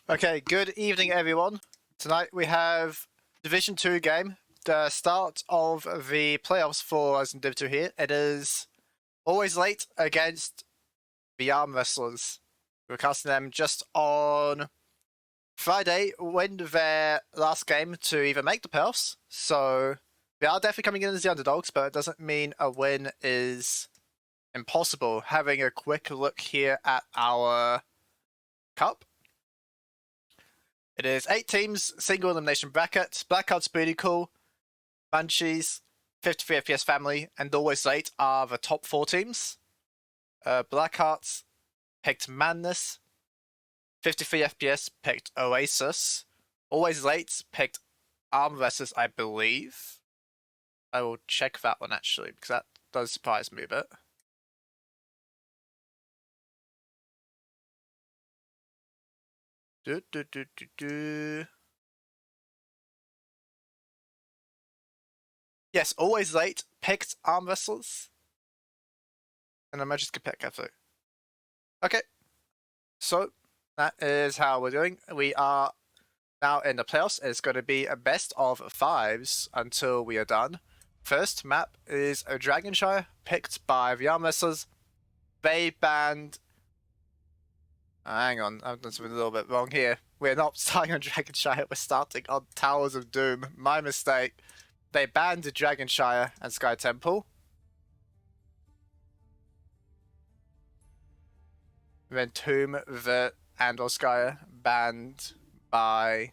Okay, good evening everyone. Tonight we have Division 2 game, the start of the playoffs for us in Div2 here. It is always late against the Armwrestlers. We're casting them just on Friday, win their last game to even make the playoffs. So they are definitely coming in as the underdogs, but it doesn't mean a win is impossible. Having a quick look here at our cup. It is 8 teams, single elimination bracket. Blackheart's pretty cool. Banshees, 53 FPS family, and Always Late are the top 4 teams. Blackhearts picked Madness. 53 FPS picked Oasis. Always Late picked Armwrestlers, I believe. I will check that one actually, because that does surprise me a bit. Yes, Always Late picked Armwrestlers. And I might just pick F2. Okay. So, that is how we're doing. We are now in the playoffs. It's going to be a best of 5s until we are done. First map is a Dragonshire, picked by the Armwrestlers. They banned... hang on, I've done something a little bit wrong here. We're not starting on Dragonshire, we're starting on Towers of Doom. My mistake. They banned Dragonshire and Sky Temple. Then Tomb, the and Oskaya banned by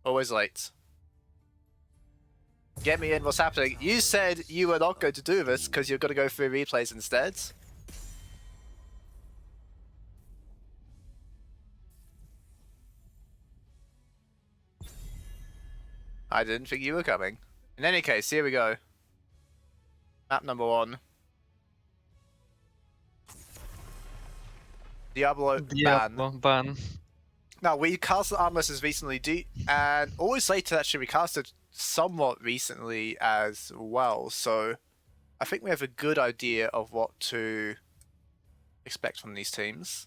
Always Late. Get me in, what's happening? You said you were not going to do this because you're going to go through replays instead. I didn't think you were coming. In any case, here we go. Map number 1. Diablo ban. Now, we casted Armwrestlers recently, and Always Later actually recasted somewhat recently as well, so I think we have a good idea of what to expect from these teams.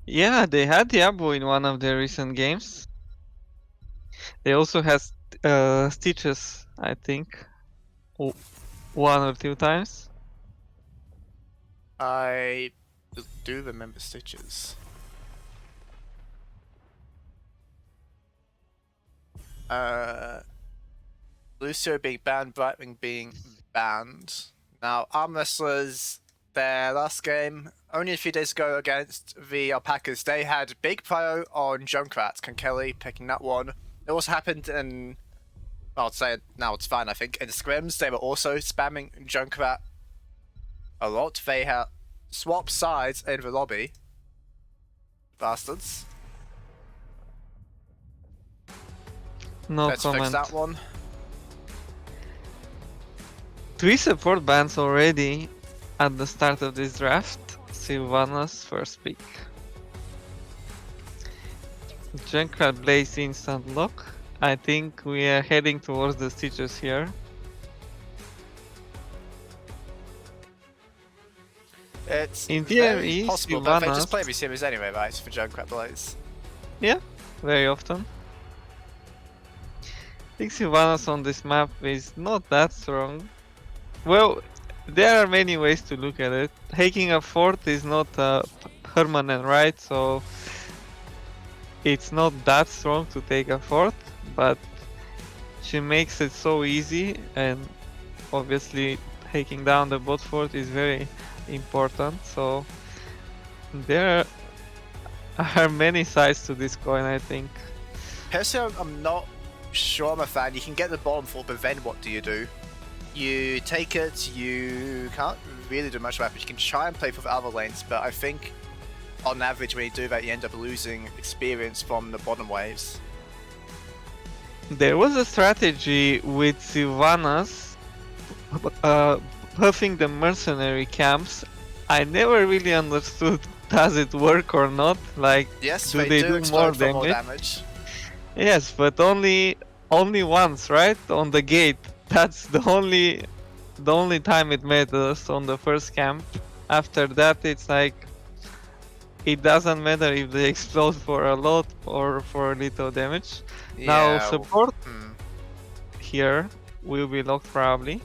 Yeah, they had Diablo in one of their recent games. They also had Stitches, I think, 1 or 2 times. I do remember Stitches. Lucio being banned, Brightwing being banned. Now, Armwrestlers, their last game, only a few days ago against the Alpacas, they had big prio on Junkrat, Kelly picking that one. It also happened in, well, I'll say it now, it's fine, I think. In the scrims, they were also spamming Junkrat a lot. They had swapped sides in the lobby. Bastards. No Let's comment. fix that one. 3 support bans already at the start of this draft. Sylvanas first pick. Junkrat Blaze instant lock. I think we are heading towards the Stitches here. It's in theory possible, but they just play every series anyway, right? For Junkrat Blaze. Yeah, very often. I think Sylvanas on this map is not that strong. Well, there are many ways to look at it. Taking a fort is not permanent, right? So it's not that strong to take a fort, but she makes it so easy, and obviously taking down the bot fort is very important. So there are many sides to this coin, I think. Personally, I'm not sure I'm a fan. You can get the bottom fort, but then what do? You take it, you can't really do much about it. You can try and play for the other lanes, but I think on average when you do that, you end up losing experience from the bottom waves. There was a strategy with Sylvanas puffing the mercenary camps. I never really understood, does it work or not? Like, yes, do they do more damage? Yes, but only once, right? On the gate. That's the only time it made us on the first camp. After that, it's like it doesn't matter if they explode for a lot or for a little damage. Now Yeah. support Hmm. here will be locked probably.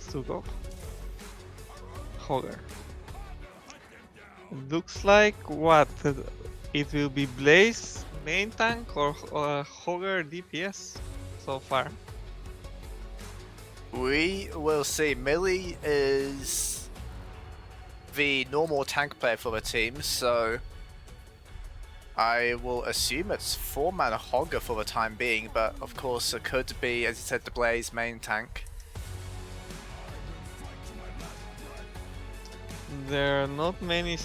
Stukov. Hogger. Looks like what? It will be Blaze main tank or Hogger DPS so far. We will see. Millie is the normal tank player for the team, so I will assume it's 4-man Hogger for the time being, but of course it could be, as you said, the Blaze main tank. There are not many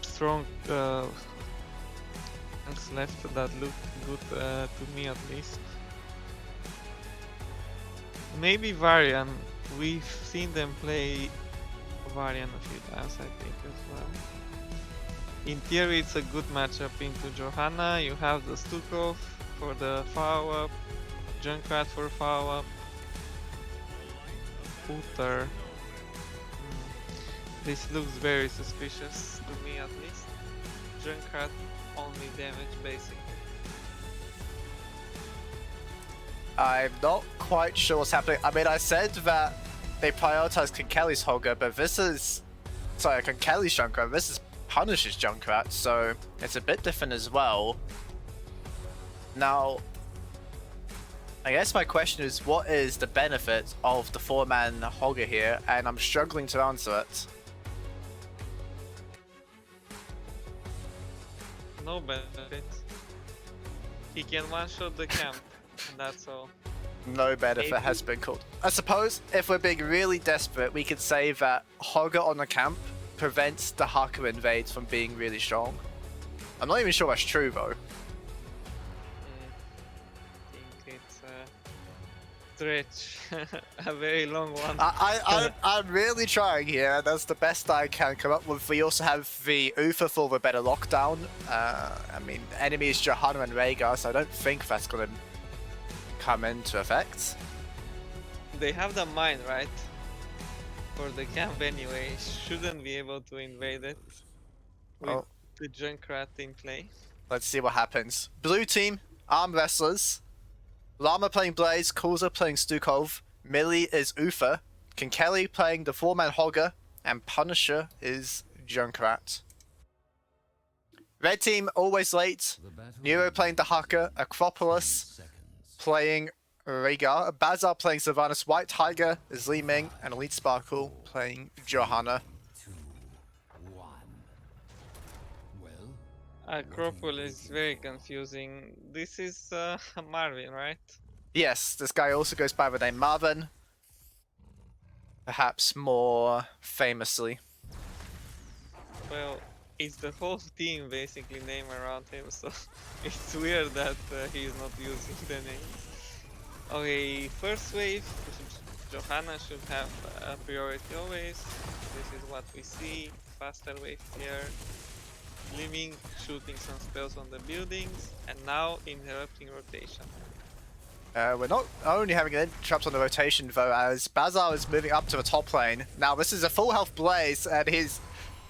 strong tanks left that look good to me at least. Maybe Varian. We've seen them play Varian a few times, I think, as well. In theory, it's a good matchup into Johanna. You have the Stukov for the follow-up, Junkrat for follow-up, Uther. This looks very suspicious to me, at least. Junkrat only damage, basically. I'm not quite sure what's happening. I mean, I said that they prioritize Kinkeli's Hogger, but this is... Sorry, Kinkeli's Junkrat. This is Punish's Junkrat, so it's a bit different as well. Now, I guess my question is, what is the benefit of the 4-man Hogger here? And I'm struggling to answer it. No benefit. He can one-shot the camp, and that's all. No benefit Maybe. has been called. I suppose if we're being really desperate, we could say that Hogger on the camp prevents the Haku invade from being really strong. I'm not even sure that's true though. I think it's a stretch, a very long one. I'm really trying here. That's the best I can come up with. We also have the Uther for the better lockdown. I mean, enemy is Johanna and Rhaegar, so I don't think that's going to come into effect. They have the mine, right? For the camp anyway, shouldn't be able to invade it with Oh. the Junkrat in play. Let's see what happens. Blue team, Armwrestlers. Llama playing Blaze, Kulza playing Stukov, Millie is Uther, Kinkeli playing the 4-man Hogger, and Punisher is Junkrat. Red team, always late. Nero playing the Hacker, Acropolis playing Rhaegar, Bazar playing Sylvanas, White Tiger is Li Ming, and Elite Sparkle playing Johanna. Acropolis is very confusing. This is Marvin, right? Yes, this guy also goes by the name Marvin. Perhaps more famously. Well, it's the whole team basically named around him, so it's weird that he's not using the name. Okay, first wave, Johanna should have a priority always. This is what we see. Faster wave here. Living, shooting some spells on the buildings, and now interrupting rotation. We're not only having an interrupt on the rotation though, as Bazar is moving up to the top lane. Now this is a full health Blaze, and he's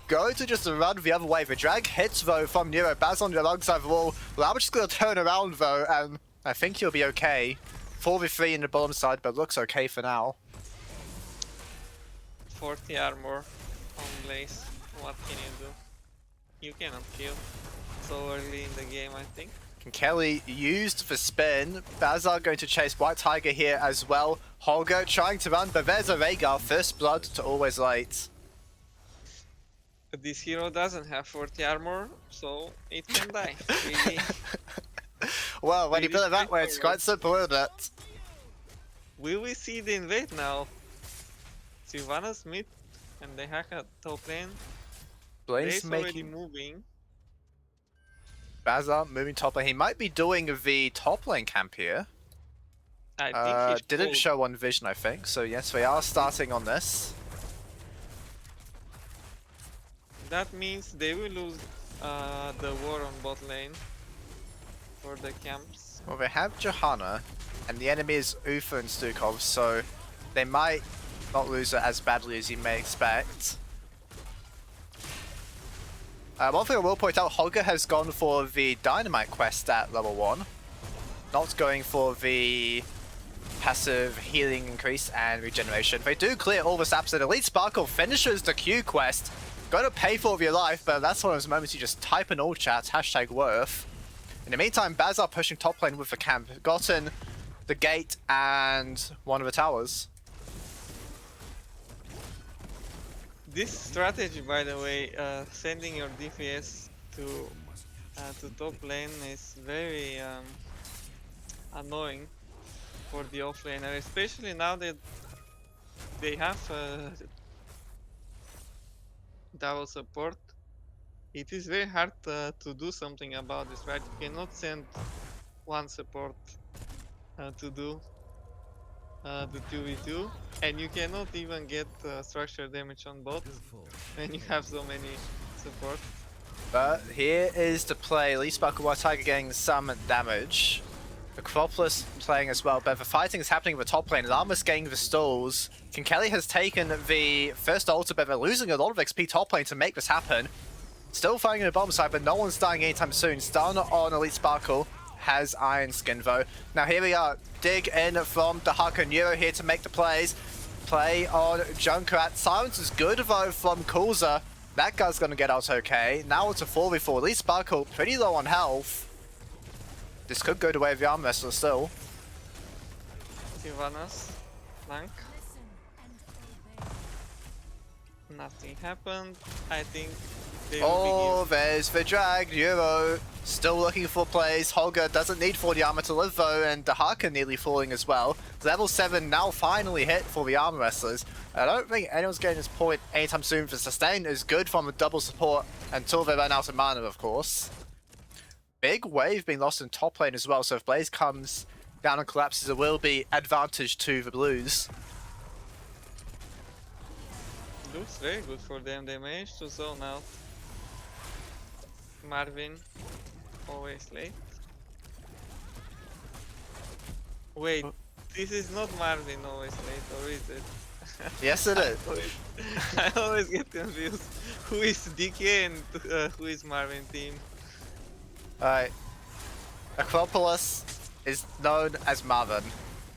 going to just run the other way. The drag hits though from Nero. Bazar on the alongside the wall. Llama just going to turn around though, and I think he'll be okay. 4v3 in the bottom side, but looks okay for now. 40 armor on Blaze. What can you do? You cannot kill so early in the game, I think. Kelly used the spin. Bazar going to chase White Tiger here as well. Holger trying to run, but there's a Rhaegar. First blood to always late. This hero doesn't have 40 armor, so it can die. Really, Well, when you really put it that way, it's quite simple, isn't it? will we see the invade now? Sylvanas mid and they hack at top lane. Blaze Blaze already making moving. Bazar moving top lane. He might be doing the top lane camp here. I think he Didn't should. show on vision, I think. So yes, we are starting on this. That means they will lose the war on bot lane for the camps. Well, they have Johanna, and the enemy is Uther and Stukov, so they might not lose it as badly as you may expect. One thing I will point out, Holger has gone for the Dynamite quest at level 1. Not going for the passive healing increase and regeneration. They do clear all the saps, and Elite Sparkle finishes the Q quest. Gotta pay for it with your life, but that's one of those moments you just type in all chat, #worth. In the meantime, Bazar pushing top lane with the camp. Gotten the gate and one of the towers. This strategy, by the way, sending your DPS to top lane is very annoying for the offlaner, especially now that they have double support. It is very hard to do something about this, right? You cannot send one support to do the 2v2, and you cannot even get structure damage on bot when you have so many support. But here is the play. Elite Sparkle White Tiger getting some damage. Acropolis playing as well, but the fighting is happening in the top lane. Llama's getting the stalls. Kelly has taken the first ultimate, but they're losing a lot of XP top lane to make this happen. Still fighting in the bottom side, but no one's dying anytime soon. Stun on Elite Sparkle. Has Iron Skin though. Now here we are. Dig in from the Haka Neuro here to make the plays. Play on Junkrat. Silence is good though from Kulza. That guy's gonna get out okay. Now it's a 4v4. Elite Sparkle pretty low on health. This could go the way of the Armwrestlers still. Sylvanas, flank. Nothing happened. I think they will there's the drag. Euro still looking for plays. Holger doesn't need 40 armor to live though, and the Haka nearly falling as well. Level 7 now finally hit for the Armwrestlers. I don't think anyone's getting this point anytime soon. For sustain is good from a double support until they run out of mana, of course. Big wave being lost in top lane as well, so if Blaze comes down and collapses, it will be advantage to the Blues. Looks very good for them. They managed to zone out. Marvin, always late. Wait, this is not Marvin always late, or is it? Yes, it is. I always get confused. Who is DK and who is Marvin team? Alright. Acropolis is known as Marvin.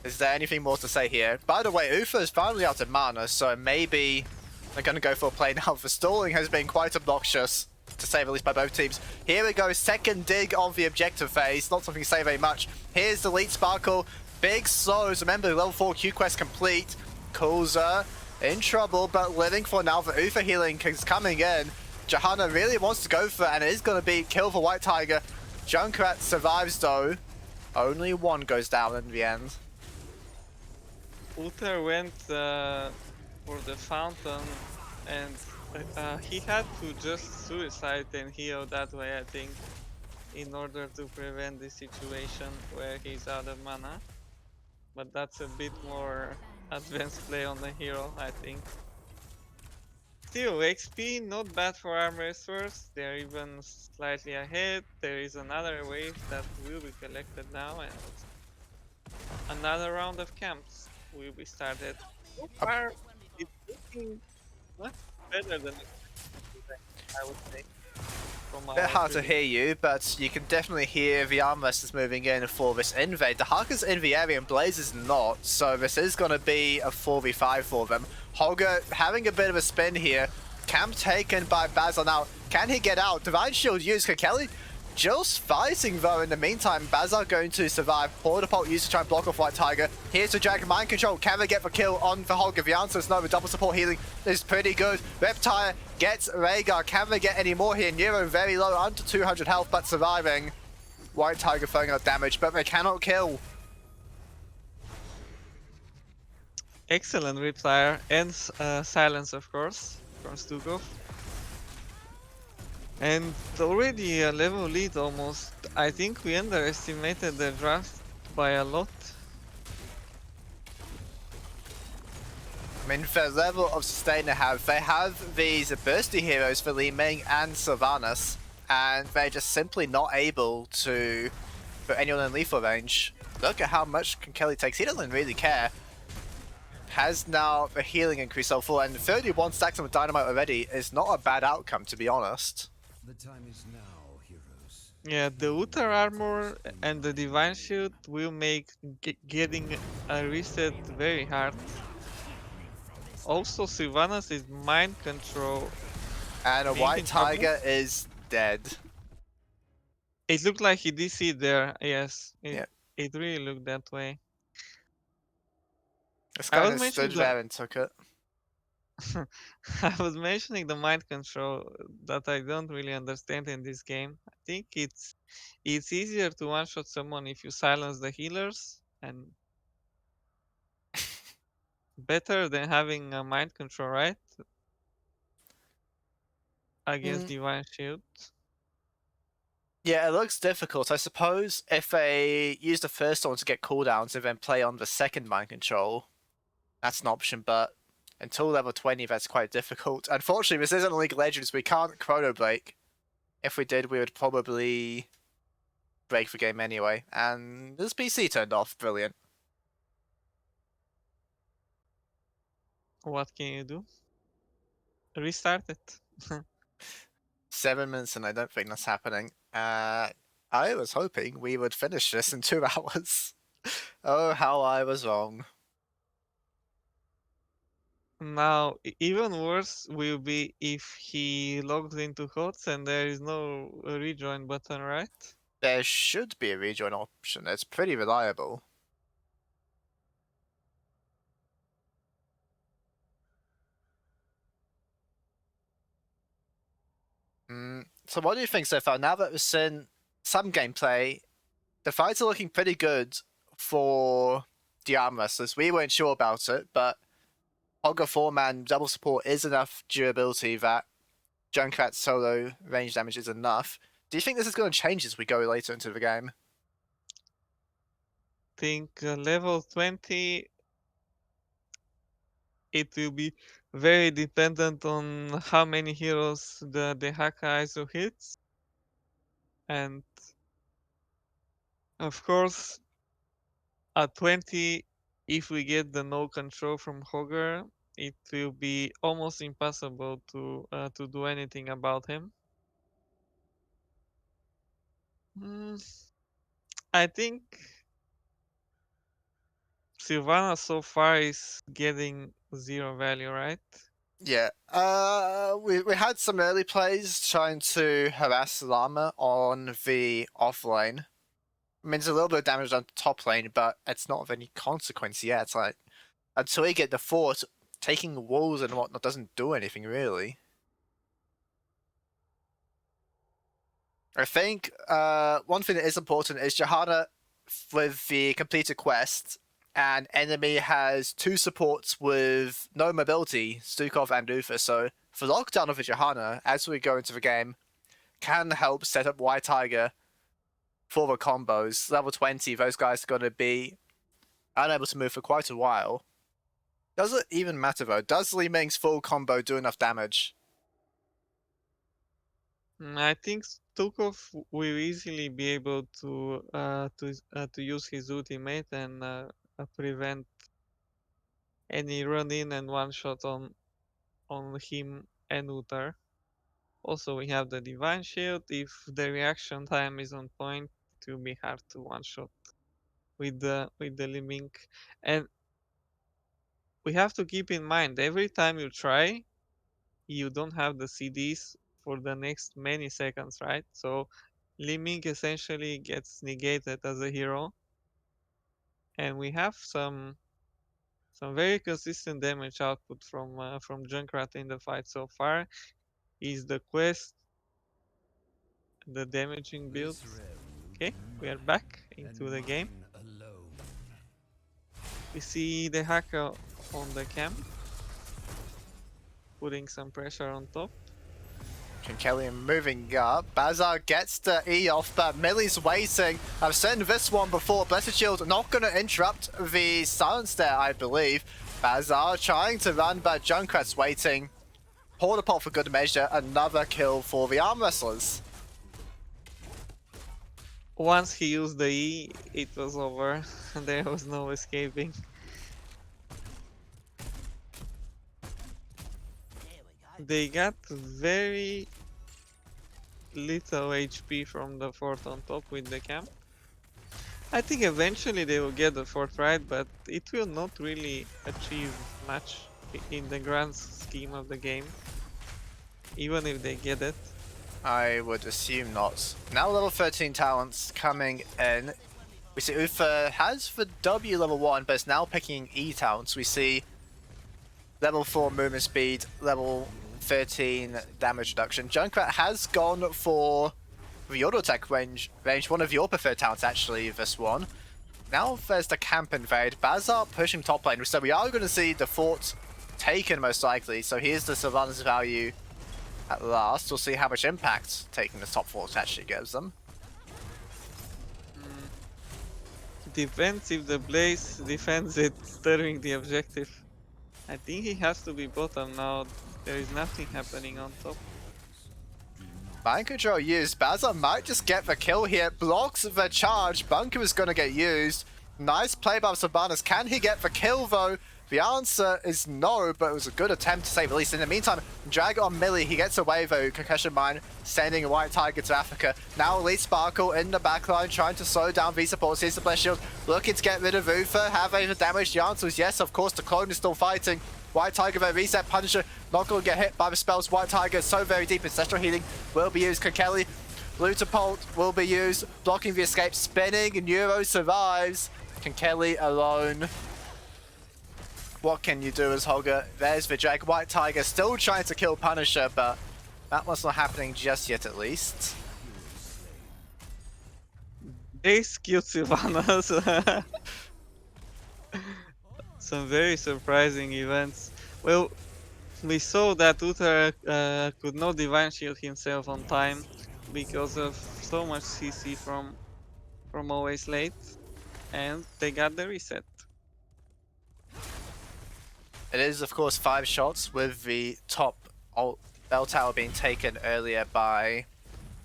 Is there anything more to say here? By the way, Ufa is finally out of mana, so maybe they're going to go for a play now. The stalling has been quite obnoxious, to say the least, by both teams. Here we go, second dig on the objective phase. Not something to say very much. Here's the Elite Sparkle. Big slows. Remember, level 4 Q quest complete. Kulza in trouble, but living for now. The Ufa healing is coming in. Johanna really wants to go for it, and it is going to be kill for White Tiger. Junkrat survives though. Only one goes down in the end. Uther went for the fountain, and he had to just suicide and heal that way, I think, in order to prevent the situation where he's out of mana. But that's a bit more advanced play on the hero, I think. Still, XP not bad for Armwrestlers. They're even slightly ahead. There is another wave that will be collected now, and another round of camps will be started. So far, it's looking much better than expected, I would say. A bit hard to hear you, but you can definitely hear the Armwrestlers moving in for this invade. The Haka's in the area and Blaze is not, so this is going to be a 4v5 for them. Holger having a bit of a spin here. Camp taken by Bazar now. Can he get out? Divine Shield used. Kelly just fighting though in the meantime. Bazar going to survive. Portapult used to try and block off White Tiger. Here's the Dragon Mind Control. Can they get the kill on the Holger? The answer is no. The double support healing is pretty good. Reptile gets Rhaegar. Can they get any more here? Nero very low, under 200 health, but surviving. White Tiger throwing out damage, but they cannot kill. Excellent Riptire and silence, of course, from Stukov. And already a level lead almost. I think we underestimated the draft by a lot. I mean, the level of sustain they have these bursty heroes for Li Ming and Sylvanas, and they're just simply not able to put anyone in lethal range. Look at how much Kelly takes. He doesn't really care. has now the healing increase so full, and 31 stacks of dynamite already is not a bad outcome, to be honest. The time is now, heroes. Yeah, the Utter Armor and the Divine Shield will make getting a reset very hard. Also, Sylvanas is mind control. And a being white in trouble. tiger is dead. It looked like he DC'd there, yes. Yeah. It really looked that way. This I guy was just mentioning stood there and took it. I was mentioning the mind control that I don't really understand in this game. I think it's easier to one-shot someone if you silence the healers, and better than having a mind control, right? Against Divine Shield. Yeah, it looks difficult. I suppose if they use the first one to get cooldowns and then play on the second mind control, that's an option, but until level 20, that's quite difficult. Unfortunately, this isn't League of Legends. We can't chrono break. If we did, we would probably break the game anyway. And this PC turned off. Brilliant. What can you do? Restart it. 7 minutes, and I don't think that's happening. I was hoping we would finish this in 2 hours. Oh, how I was wrong. Now, even worse will be if he logs into HOTS and there is no rejoin button, right? There should be a rejoin option. It's pretty reliable. So what do you think so far? Now that we've seen some gameplay, the fights are looking pretty good for the Armwrestlers. We weren't sure about it, but Hogger 4-man double support is enough durability that Junkrat's solo range damage is enough. Do you think this is going to change as we go later into the game? Think level 20, it will be very dependent on how many heroes the Haka ISO hits. And of course, at 20, if we get the no control from Hogger, it will be almost impossible to do anything about him. I think Sylvana so far is getting 0 value, right? Yeah. We had some early plays trying to harass Llama on the offlane. I mean, there's a little bit of damage on top lane, but it's not of any consequence yet. It's like, until you get the fort, taking walls and whatnot doesn't do anything, really. I think one thing that is important is Johanna, with the completed quest, and enemy has 2 supports with no mobility, Stukov and Uther, so the lockdown of the Johanna, as we go into the game, can help set up White Tiger for the combos. Level 20, those guys are going to be unable to move for quite a while. Does it even matter though? Does Li Ming's full combo do enough damage? I think Stukov will easily be able to use his ultimate and prevent any run in and one shot on him and Uther. Also, we have the Divine Shield. If the reaction time is on point, it will be hard to one shot with the Li Ming. And we have to keep in mind, every time you try, you don't have the CDs for the next many seconds, right? So Li Ming essentially gets negated as a hero, and we have some very consistent damage output from Junkrat in the fight so far. Is the quest the damaging build? Okay, we are back into the game. We see the hacker on the camp, putting some pressure on top. Kelly moving up. Bazaar gets the E off, but Millie's waiting. I've seen this one before. Blessed Shield not going to interrupt the silence there, I believe. Bazaar trying to run, but Junkrat's waiting. Hold a pot for good measure. Another kill for the Armwrestlers. Once he used the E, it was over. There was no escaping. They got very little HP from the fort on top with the camp. I think eventually they will get the fort right, but it will not really achieve much in the grand scheme of the game, even if they get it. I would assume not. Now level 13 talents coming in. We see Ufa has the W level 1, but it's now picking E talents. We see level 4 movement speed, level 13 damage reduction. Junkrat has gone for the auto attack range, one of your preferred talents actually, this one. Now there's the camp invade. Bazar pushing top lane, so we are going to see the fort taken most likely. So here's the Sylvanas value at last. We'll see how much impact taking the top fort actually gives them. Depends if the Blaze defends it during the objective. I think he has to be bottom now. There is nothing happening on top. Mind control used. Bazar might just get the kill here. Blocks the charge. Bunker is going to get used. Nice play by Sylvanas. Can he get the kill though? The answer is no, but it was a good attempt to say the least. In the meantime, drag on Millie. He gets away though. Concussion Mine sending a White Tiger to Africa. Now Elite Sparkle in the backline trying to slow down V supports. Here's the Blessed Shield. Looking to get rid of Ufa. Have they the damage? The answer is yes, of course. The clone is still fighting. White Tiger though, reset Punisher, not going to get hit by the spells. White Tiger is so very deep. Ancestral Healing will be used. Kokeli, Lutapult will be used, blocking the escape, spinning, Neuro survives. Kokeli alone. What can you do as Hogger? There's the drag. White Tiger still trying to kill Punisher, but that one's not happening just yet at least. They killed Sylvanas. Some very surprising events. Well, we saw that Uther could not Divine Shield himself on time because of so much CC from always late, and they got the reset. It is, of course, 5 shots with the top bell tower being taken earlier by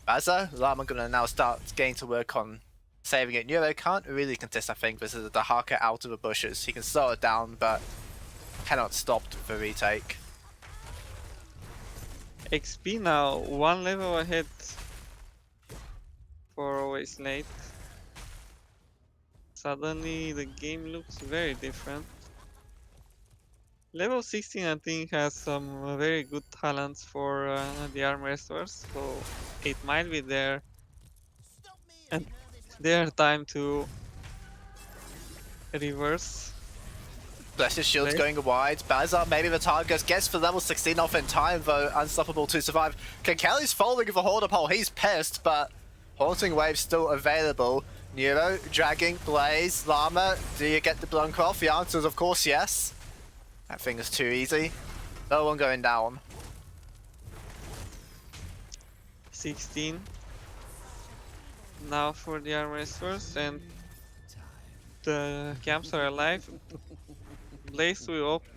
Baza. Lama gonna now start getting to work on saving it. Neuro can't really contest, I think. This is the Haka out of the bushes. He can slow it down, but cannot stop the retake. XP now 1 level ahead for always late. Suddenly the game looks very different. Level 16 I think has some very good talents for the Armwrestlers, so it might be there and their time to reverse. Blessed Shield's going wide. Bazar, maybe the target gets for level 16 off in time, though unstoppable to survive. Kokeli's following the Hoarder Pole. He's pissed, but Haunting Wave's still available. Neuro, dragging, Blaze, Llama. Do you get the Blunk off? The answer is, of course, yes. That thing is too easy. No one going down. 16 now for the Armwrestlers, and the camps are alive. Blaze will opt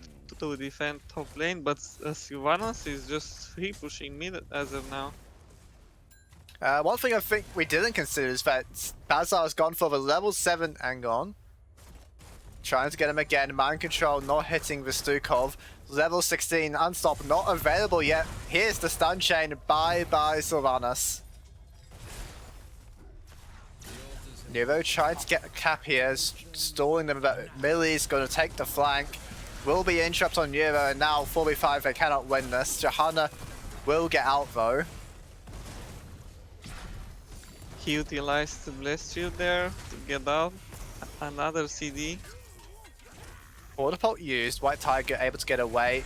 to defend top lane, but Sylvanas is just free pushing mid as of now. One thing I think we didn't consider is that Bazar has gone for the level 7 Angon. Trying to get him again. Mind control not hitting the Stukov. Level 16 unstop not available yet. Here's the stun chain. Bye bye Sylvanas. Neuro trying to get a cap here, stalling them, but Millie's going to take the flank. Will be interrupt on Neuro, and now 4v5 they cannot win this. Johanna will get out though. He utilized the Blessed Shield there to get out. Another CD. Waterpult used, White Tiger able to get away.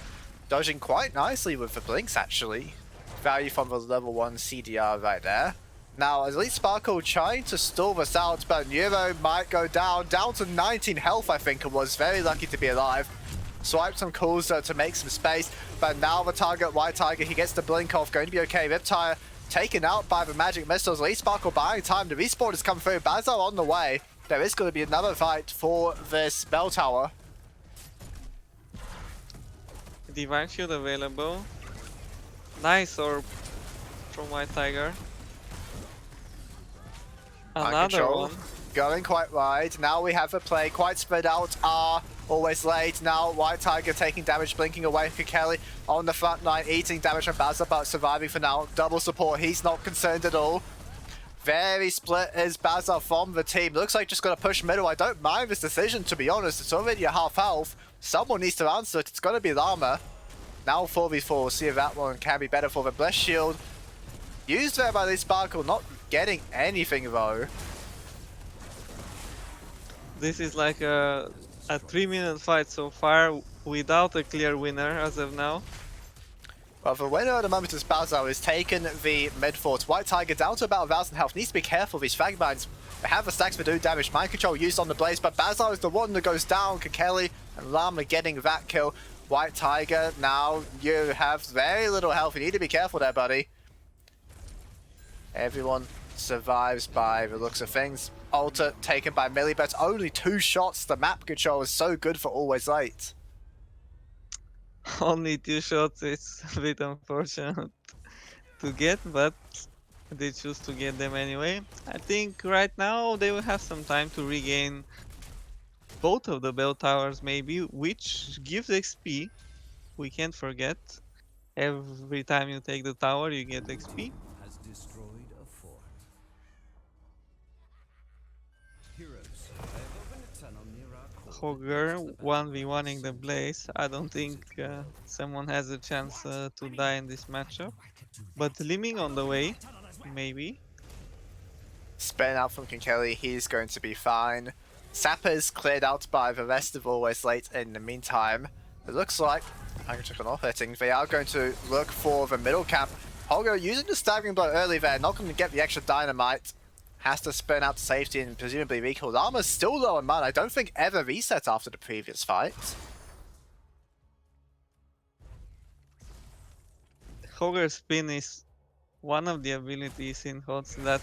Dodging quite nicely with the blinks actually. Value from the level 1 CDR right there. Now, Elite Sparkle trying to stall this out, but Neuro might go down to 19 health I think it was. Very lucky to be alive. Swiped some calls to make some space, but now the target, White Tiger, he gets the blink off, going to be okay. Riptire taken out by the magic missiles. Elite Sparkle buying time, the respawn has come through, Bazar on the way. There is going to be another fight for this bell tower. Divine Shield available. Nice orb from White Tiger. Another one. Going quite wide. Now we have a play quite spread out. Always late. Now White Tiger taking damage, blinking away from Kelly on the front line, eating damage from Bazza, but surviving for now. Double support, he's not concerned at all. Very split is Bazza from the team. Looks like just gonna push middle. I don't mind this decision, to be honest. It's already a half health. Someone needs to answer it. It's gonna be Llama. Now 4v4, we'll see if that one can be better for the Bless Shield. Used there by Lee Sparkle, not getting anything though. This is like a 3-minute fight so far without a clear winner as of now. Well, the winner at the moment is Bazza, who's taken the mid fort. White Tiger down to about 1,000 health. Needs to be careful of these frag mines. They have the stacks for doing damage. Mind control used on the Blaze, but Bazza is the one that goes down. Kelly and Llama getting that kill. White Tiger, now you have very little health. You need to be careful there, buddy. Everyone survives by the looks of things. Alter taken by Millie, but only 2 shots. The map control is so good for Always Late. Only 2 shots is a bit unfortunate to get, but they choose to get them anyway. I think right now they will have some time to regain both of the bell towers maybe, which gives XP. We can't forget. Every time you take the tower you get XP. Has destroyed a fort. Heroes, I have opened a tunnel near our core. Hogger 1v1ing the Blaze. I don't think someone has a chance to die in this matchup. But Liming on the way, maybe. Spin out from Kelly, he's going to be fine. Sapper's cleared out by the rest of Always Late in the meantime. It looks like, I'm going to check on off hitting, they are going to look for the middle camp. Holger using the staggering blow early there, not going to get the extra dynamite. Has to spin out to safety and presumably recall. Armor's still low on mana. I don't think ever reset after the previous fight. Hogger spin is one of the abilities in HOTS that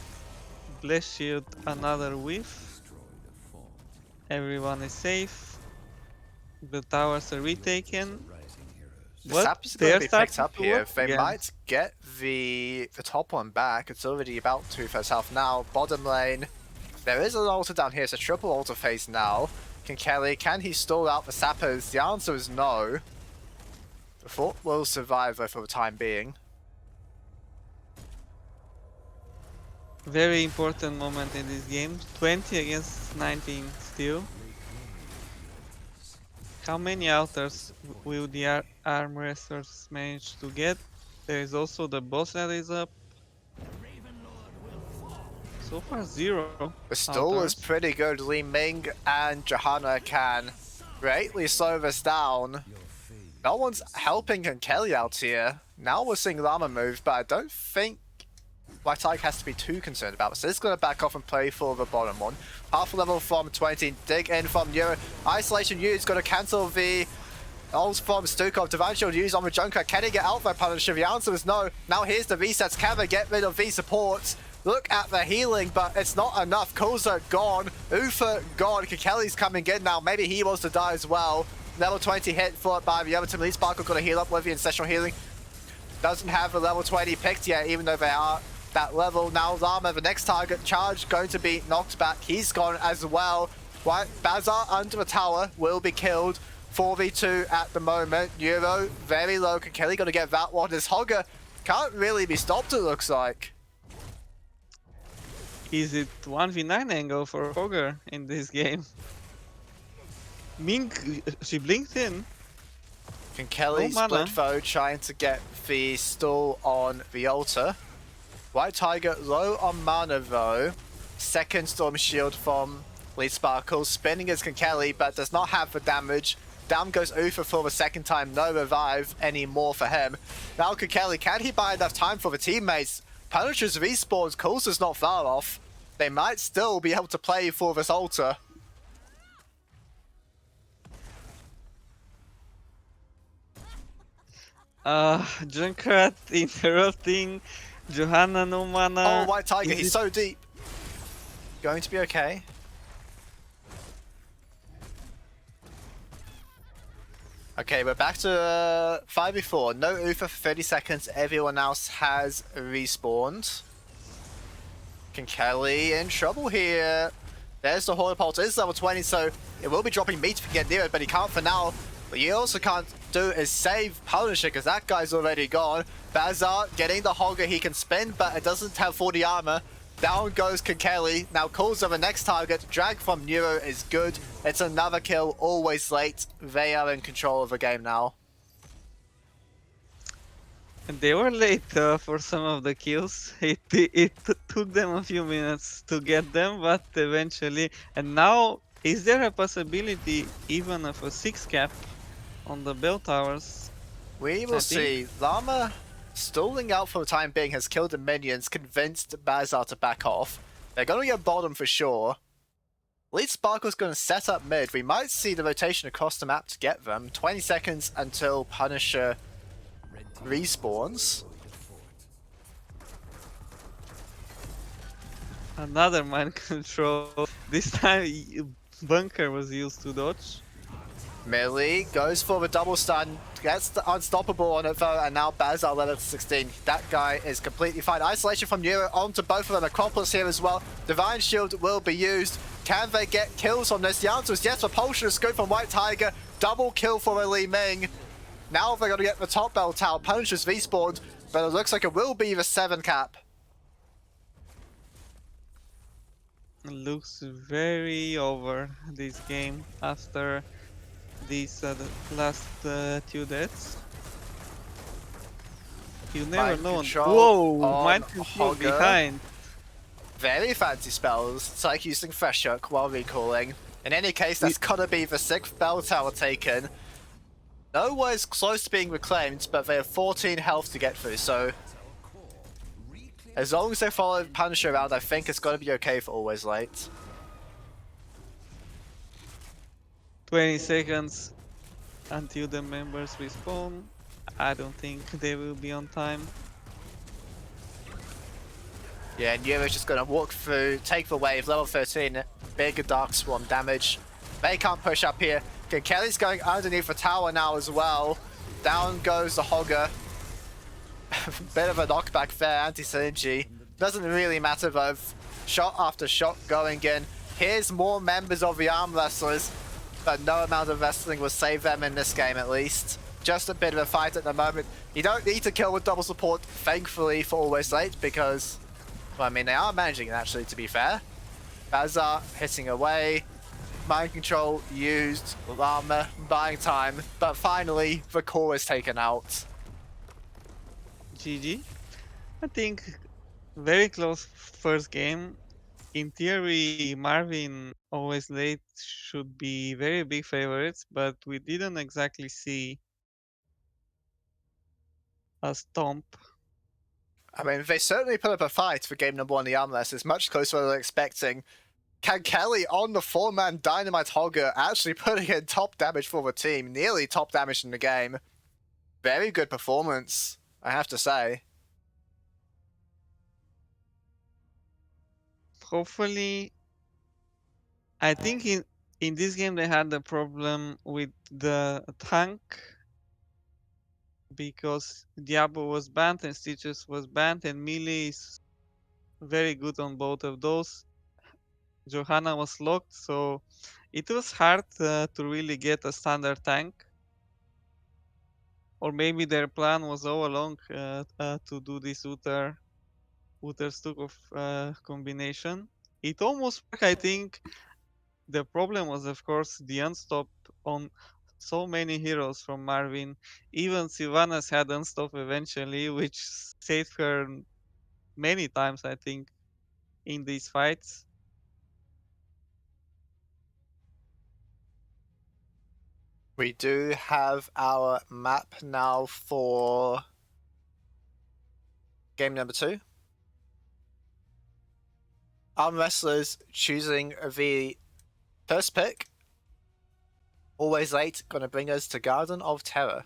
Bless Shield another whiff. Everyone is safe. The towers are retaken. The Sap's going to be picked up here. They might get the top one back. It's already about 2/3 health now. Bottom lane. There is an altar down here. It's a triple altar phase now. Can he stall out the Sappers? The answer is no. The fort will survive though for the time being. Very important moment in this game. 20 against 19 still. How many altars will the Armwrestlers manage to get? There is also the boss that is up. So far 0. The stall is pretty good. Li Ming and Johanna can greatly slow this down. No one's helping Kelly out here. Now we're seeing Llama move, but I don't think White Tiger has to be too concerned about it. So this is going to back off and play for the bottom one. Half a level from 20. Dig in from Euro. Isolation used. Going to cancel the ult from Stukov. Divine Shield used on the Junker. Can he get out by Punisher? The answer is no. Now here's the resets. Can they get rid of the supports? Look at the healing, but it's not enough. Koza gone. Ufa gone. Kelly's coming in now. Maybe he wants to die as well. Level 20 hit fought by the other team. Lee Sparkle going to heal up with the Ancestral Healing. Doesn't have a level 20 picked yet, even though they are that level. Now Llama, the next target charge, going to be knocked back. He's gone as well. Right, Bazar under the tower will be killed. 4v2 at the moment. Euro very low. Kelly going to get that one. This Hogger can't really be stopped, it looks like. Is it 1v9 angle for Hogger in this game? Mink, she blinked in. Kelly split foe trying to get the stall on the altar. White Tiger low on mana though. Second Storm Shield from Lee Sparkle. Spinning is Kelly, but does not have the damage. Down goes Ufa for the second time. No revive anymore for him. Now Kelly, can he buy enough time for the teammates? Punisher's respawns. Coulter's not far off. They might still be able to play for this altar. Junkrat interrupting. Johanna no mana. Oh, White Tiger, he's so deep. Going to be okay. Okay, we're back to 5v4. No Ufa for 30 seconds. Everyone else has respawned. Kelly in trouble here. There's the Horror Pulse. It's level 20, so it will be dropping meat if you get near it, but he can't for now. What you also can't do is save Punisher, because that guy's already gone. Bazar getting the Hogger he can spin, but it doesn't have 40 armor. Down goes Kankeli. Now calls on the next target. Drag from Neuro is good. It's another kill, always late. They are in control of the game now. And they were late for some of the kills. It took them a few minutes to get them, but eventually. And now, is there a possibility even of a 6 cap on the bell towers? We will see. Llama, stalling out for the time being, has killed the minions, convinced Bazar to back off. They're going to get bottom for sure. Lead Sparkle's going to set up mid. We might see the rotation across the map to get them. 20 seconds until Punisher respawns. Another mind control. This time, Bunker was used to dodge. Millie goes for the double stun, gets the unstoppable on it though, and now Bazar level 16. That guy is completely fine. Isolation from Neuro onto both of them. Acropolis here as well. Divine Shield will be used. Can they get kills on this? The answer is yes. Repulsion is good from White Tiger. Double kill for Li Ming. Now they're going to get the top bell tower. Punisher's V-spawned, but it looks like it will be the 7 cap. Looks very over this game after these the last 2 deaths. You never Mind know. control Whoa! on Mind control Hogger. behind. Very fancy spells. It's like using Fresh Hook while recalling. In any case, that's gotta be the 6th bell tower taken. Nowhere is close to being reclaimed, but they have 14 health to get through, so as long as they follow Punisher around, I think it's gotta be okay for Always Late. 20 seconds until the members respawn. I don't think they will be on time. Yeah, Neuro's just gonna walk through, take the wave, level 13, big Dark Swarm damage. They can't push up here. Okay, Kelly's going underneath the tower now as well. Down goes the Hogger. Bit of a knockback there, anti-synergy. Doesn't really matter though. Shot after shot going in. Here's more members of the Armwrestlers, but no amount of wrestling will save them in this game at least. Just a bit of a fight at the moment. You don't need to kill with double support, thankfully, for Always Late, because, well, I mean, they are managing it actually, to be fair. Bazar hitting away. Mind control used. Llama buying time, but finally the core is taken out. GG. I think very close first game. In theory, Marvin Always Late should be very big favorites, but we didn't exactly see a stomp. I mean, they certainly put up a fight for game number 1 the Armless. It's much closer than I was expecting. Kankeli on the 4-man Dynamite Hogger actually putting in top damage for the team. Nearly top damage in the game. Very good performance, I have to say. Hopefully, I think in this game they had the problem with the tank because Diablo was banned and Stitches was banned, and Melee is very good on both of those. Johanna was locked, so it was hard to really get a standard tank. Or maybe their plan was all along to do this Uther Stukov combination. It almost worked, I think. The problem was, of course, the unstop on so many heroes from Marvin. Even Sylvanas had unstop eventually, which saved her many times, I think, in these fights. We do have our map now for game number 2. Armwrestlers choosing the first pick. Always Late, gonna bring us to Garden of Terror.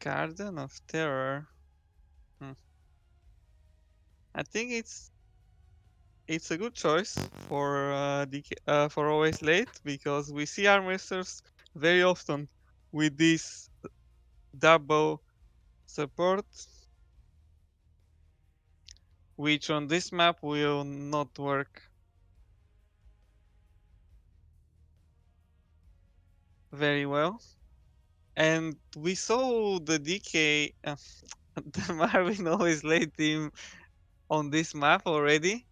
Garden of Terror. I think it's a good choice for for Always Late, because we see Armwrestlers very often with this double support. which on this map will not work very well. And we saw the DK, the Marvin always late team on this map already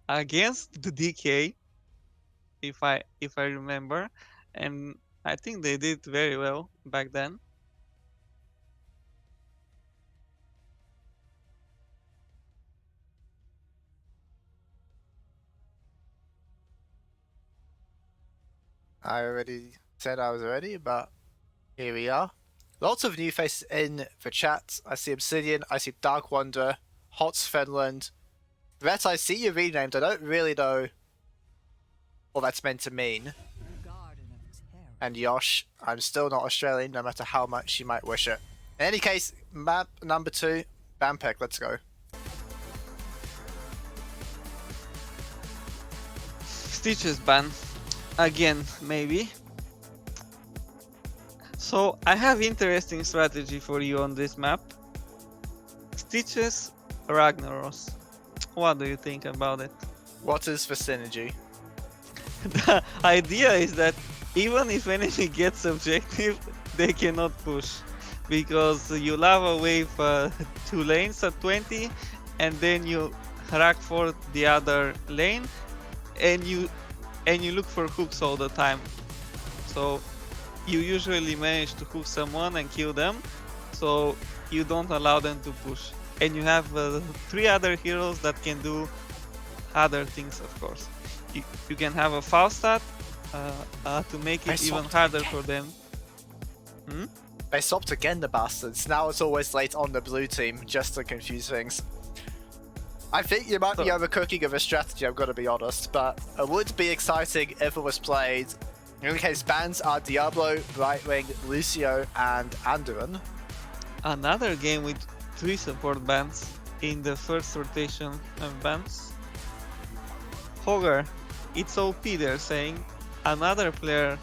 against the DK, if I remember, and I think they did very well back then. I already said I was ready, but here we are. Lots of new faces in the chat. I see Obsidian, I see Dark Wanderer, Hots Finland. Rhett, I see you renamed. I don't really know what that's meant to mean. And Yosh, I'm still not Australian, no matter how much you might wish it. In any case, map number 2, ban pick, let's go. Stitches ban. Again, maybe. So I have interesting strategy for you on this map. Stitches Ragnaros. What do you think about it? What is the synergy? The idea is that even if enemy gets objective, they cannot push. Because you lava wave 2 lanes at 20 and then you rack for the other lane and you look for hooks all the time. So you usually manage to hook someone and kill them, so you don't allow them to push. And you have 3 other heroes that can do other things, of course. You can have a Faustat to make it even harder for them. They stopped again, the bastards. Now it's always late on the blue team, just to confuse things. I think you might be overcooking of a strategy, I've got to be honest, but it would be exciting if it was played. In any case, bans are Diablo, Brightwing, Lucio, and Anduin. Another game with 3 support bans in the first rotation of bans. Hogger, it's OP, they're saying. Another player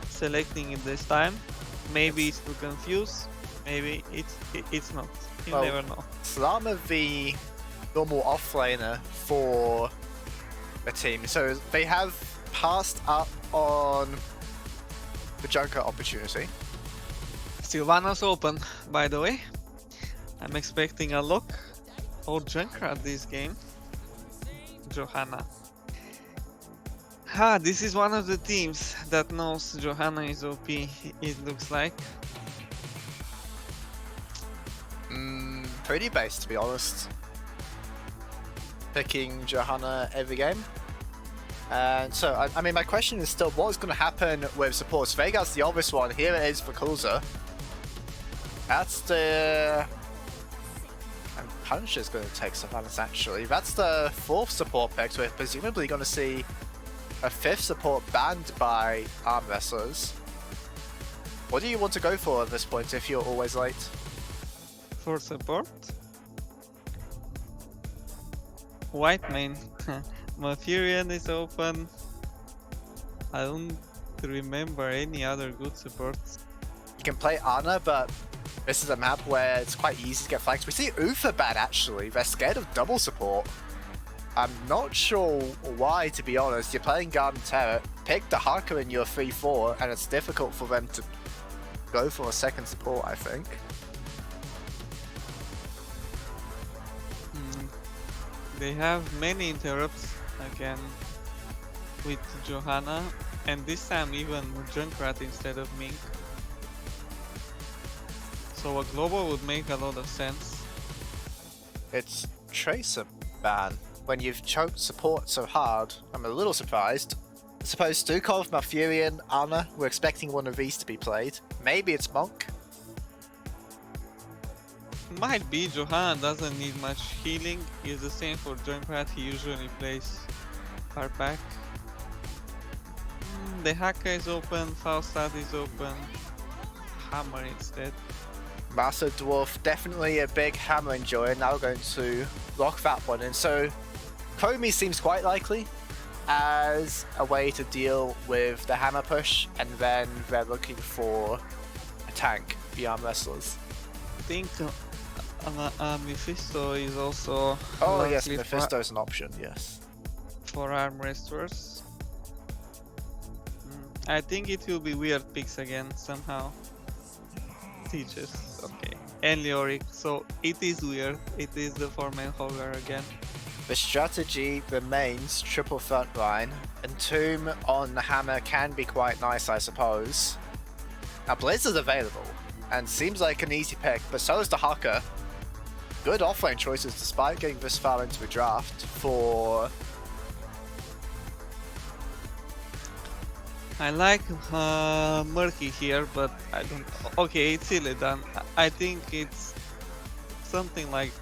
selecting it this time. Maybe it's to confuse, maybe it's not. You never know. Slama the normal offlaner for the team, so they have passed up on the Junker opportunity. Sylvanas open, by the way. I'm expecting a lock or Junker at this game. Johanna. This is one of the teams that knows Johanna is OP, it looks like. Pretty base, to be honest. Picking Johanna every game. And so, I mean, my question is still, what's going to happen with supports? Vega's the obvious one. Here it is for Kulza. That's the... And Punisher's going to take Sylvanas, actually. That's the 4th support pick, so we're presumably going to see a 5th support banned by Armwrestlers. What do you want to go for at this point if you're always late? For support? White main. Malfurion is open. I don't remember any other good supports. You can play Ana, but this is a map where it's quite easy to get flanked. We see Uther bad, actually. They're scared of double support. I'm not sure why, to be honest. You're playing Garden Terror, pick the Haka in your 3-4, and it's difficult for them to go for a second support, I think. They have many interrupts again with Johanna, and this time even Junkrat instead of Mink. So a global would make a lot of sense. It's Tracer ban. When you've choked support so hard, I'm a little surprised. I suppose Stukov, Malfurion, Ana, we're expecting one of these to be played. Maybe it's Monk. Might be. Johanna doesn't need much healing. It's the same for Junkrat, he usually plays far back. The Haka is open, Faustat is open, Hammer instead. Master Dwarf, definitely a big Hammer enjoyer, now going to lock that one in. So Komi seems quite likely as a way to deal with the Hammer push, and then they're looking for a tank, the Armwrestlers. I think Mephisto is also Oh yes, likely Mephisto's an option. Yes. for Armwrestlers. I think it will be weird picks again somehow. Teachers, okay. And Leoric, so it is weird. It is the 4-man Hogger again. The strategy remains triple front line. Entomb on the hammer can be quite nice, I suppose. Now Blizz is available, and seems like an easy pick, but so is the Hucker. Good offlane choices despite getting this far into the draft for... I like Murky here, but I don't... Okay, it's Illidan. I think it's something like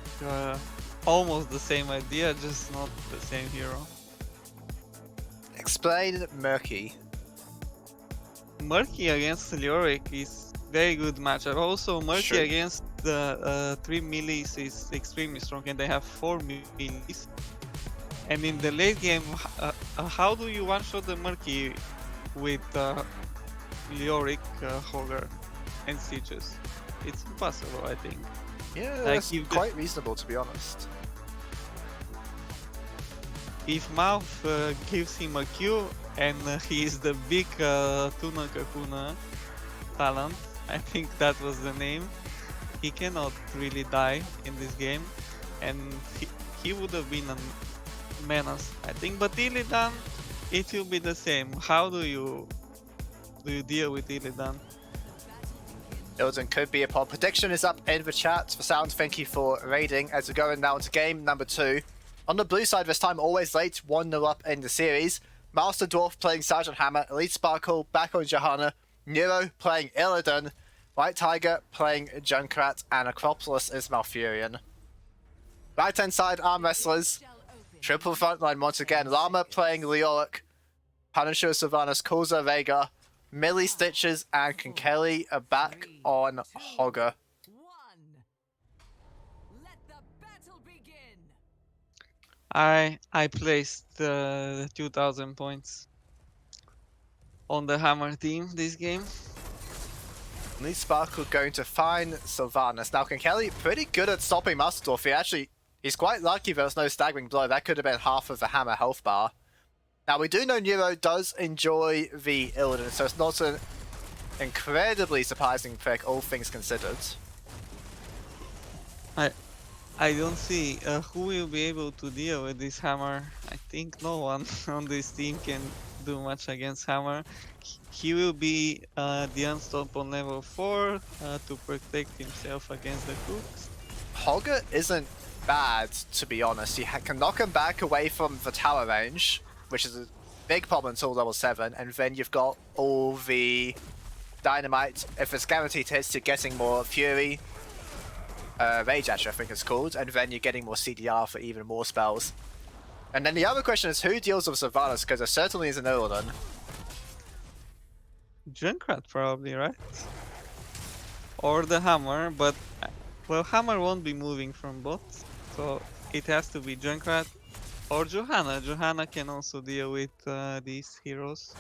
almost the same idea, just not the same hero. Explain Murky. Murky against Leoric is very good matchup. Also, Murky Sure. against the 3 melees is extremely strong, and they have 4 melees. And in the late game, how do you one-shot the Murky with Leoric, Hogger, and Sieges? It's impossible, I think. Yeah, Like, that's if the- quite reasonable to be honest. If Mouth gives him a Q and he is the big Tuna Kakuna talent, I think that was the name, he cannot really die in this game, and he would have been a menace, I think. But Illidan, it will be the same. How do you deal with Illidan? Illidan could be a pod. Prediction is up in the chat. For Sound, thank you for raiding as we're going now into game number 2. On the blue side this time, always late, 1-0 up in the series. Master Dwarf playing Sergeant Hammer, Elite Sparkle back on Johanna, Nero playing Illidan, White Tiger playing Junkrat, and Acropolis is Malfurion. Right hand side, Armwrestlers, triple frontline once again. Llama playing Leoric, Punisher Sylvanas, Kulza Vega, Millie Stitches, and Kinkeli are back on Hogger. Let the battle begin. I placed 2000 points on the Hammer team this game. Elite Sparkle going to find Sylvanas. Now Kinkeli pretty good at stopping Master Dwarf. He's quite lucky there was no staggering blow. That could have been half of the Hammer health bar. Now we do know Nero does enjoy the Illidan, so it's not an incredibly surprising pick, all things considered. I don't see who will be able to deal with this Hammer. I think no one on this team can do much against Hammer. He will be the unstop on level 4 to protect himself against the hooks. Hogger isn't bad, to be honest. You can knock him back away from the tower range, which is a big problem until level 7, and then you've got all the dynamite. If it's guaranteed hits, you're getting more Fury, Rage Ash I think it's called, and then you're getting more CDR for even more spells. And then the other question is who deals with Sylvanas, because there certainly is an Illidan. Junkrat probably, right? Or the Hammer, but well, Hammer won't be moving from bot, so it has to be Junkrat or Johanna. Johanna can also deal with these heroes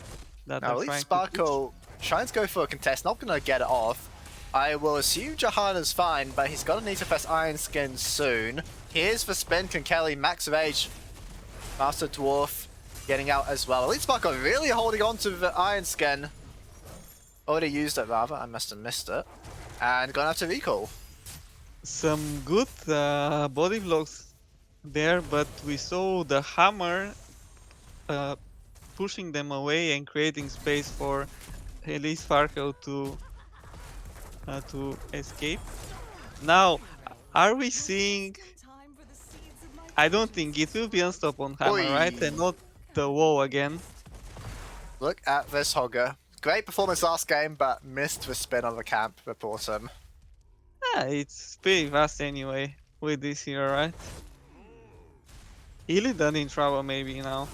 that Now are Elite trying Sparkle trying to go for a contest, not going to get it off. I will assume Johanna's fine, but he's going to need to press Iron Skin soon. Here's the spin, Kinkeli, Max Rage, Master Dwarf getting out as well. Elite Sparkle really holding on to the Iron Skin. Already used it rather, I must have missed it. And gonna have to recall. some good body blocks there, but we saw the Hammer pushing them away and creating space for Elite Sparkle to escape. Now, are we seeing? Time for the seeds of my I don't think it will be unstop on Hammer, Oi. right? And not the wall again. Look at this Hogger. Great performance last game, but missed the spin on the camp, report him. Ah, it's pretty fast anyway with this hero, right? Illidan in trouble maybe now.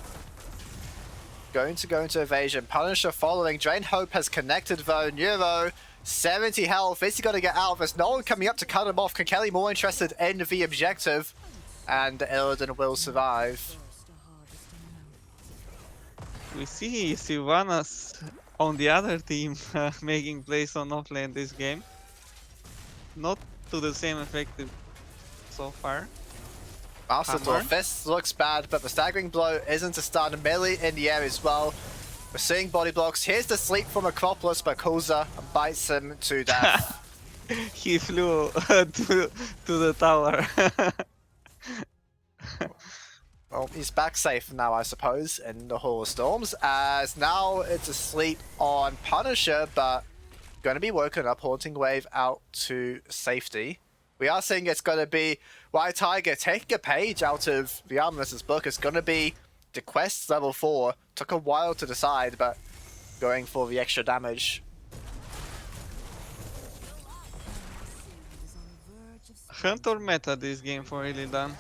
Going to go into evasion. Punisher following. Drain Hope has connected though. Neuro, 70 health. Is he going to get out of this? No one coming up to cut him off. Kinkeli more interested in the objective. And Illidan will survive. We see Sylvanas on the other team making plays on offlane this game. Not to the same effect so far. Master Hammer. Dwarf, this looks bad, but the staggering blow isn't a stun. Millie in the air as well. We're seeing body blocks. Here's the sleep from Acropolis, but Koza bites him to death. He flew to the tower. Well, he's back safe now, I suppose, in the Hall of Storms, as now it's asleep on Punisher, but going to be woken up, Haunting Wave out to safety. We are seeing it's going to be White Tiger taking a page out of the Armwrestlers book. It's going to be the quest level 4. Took a while to decide, but going for the extra damage. Hunt or meta this game for Illidan?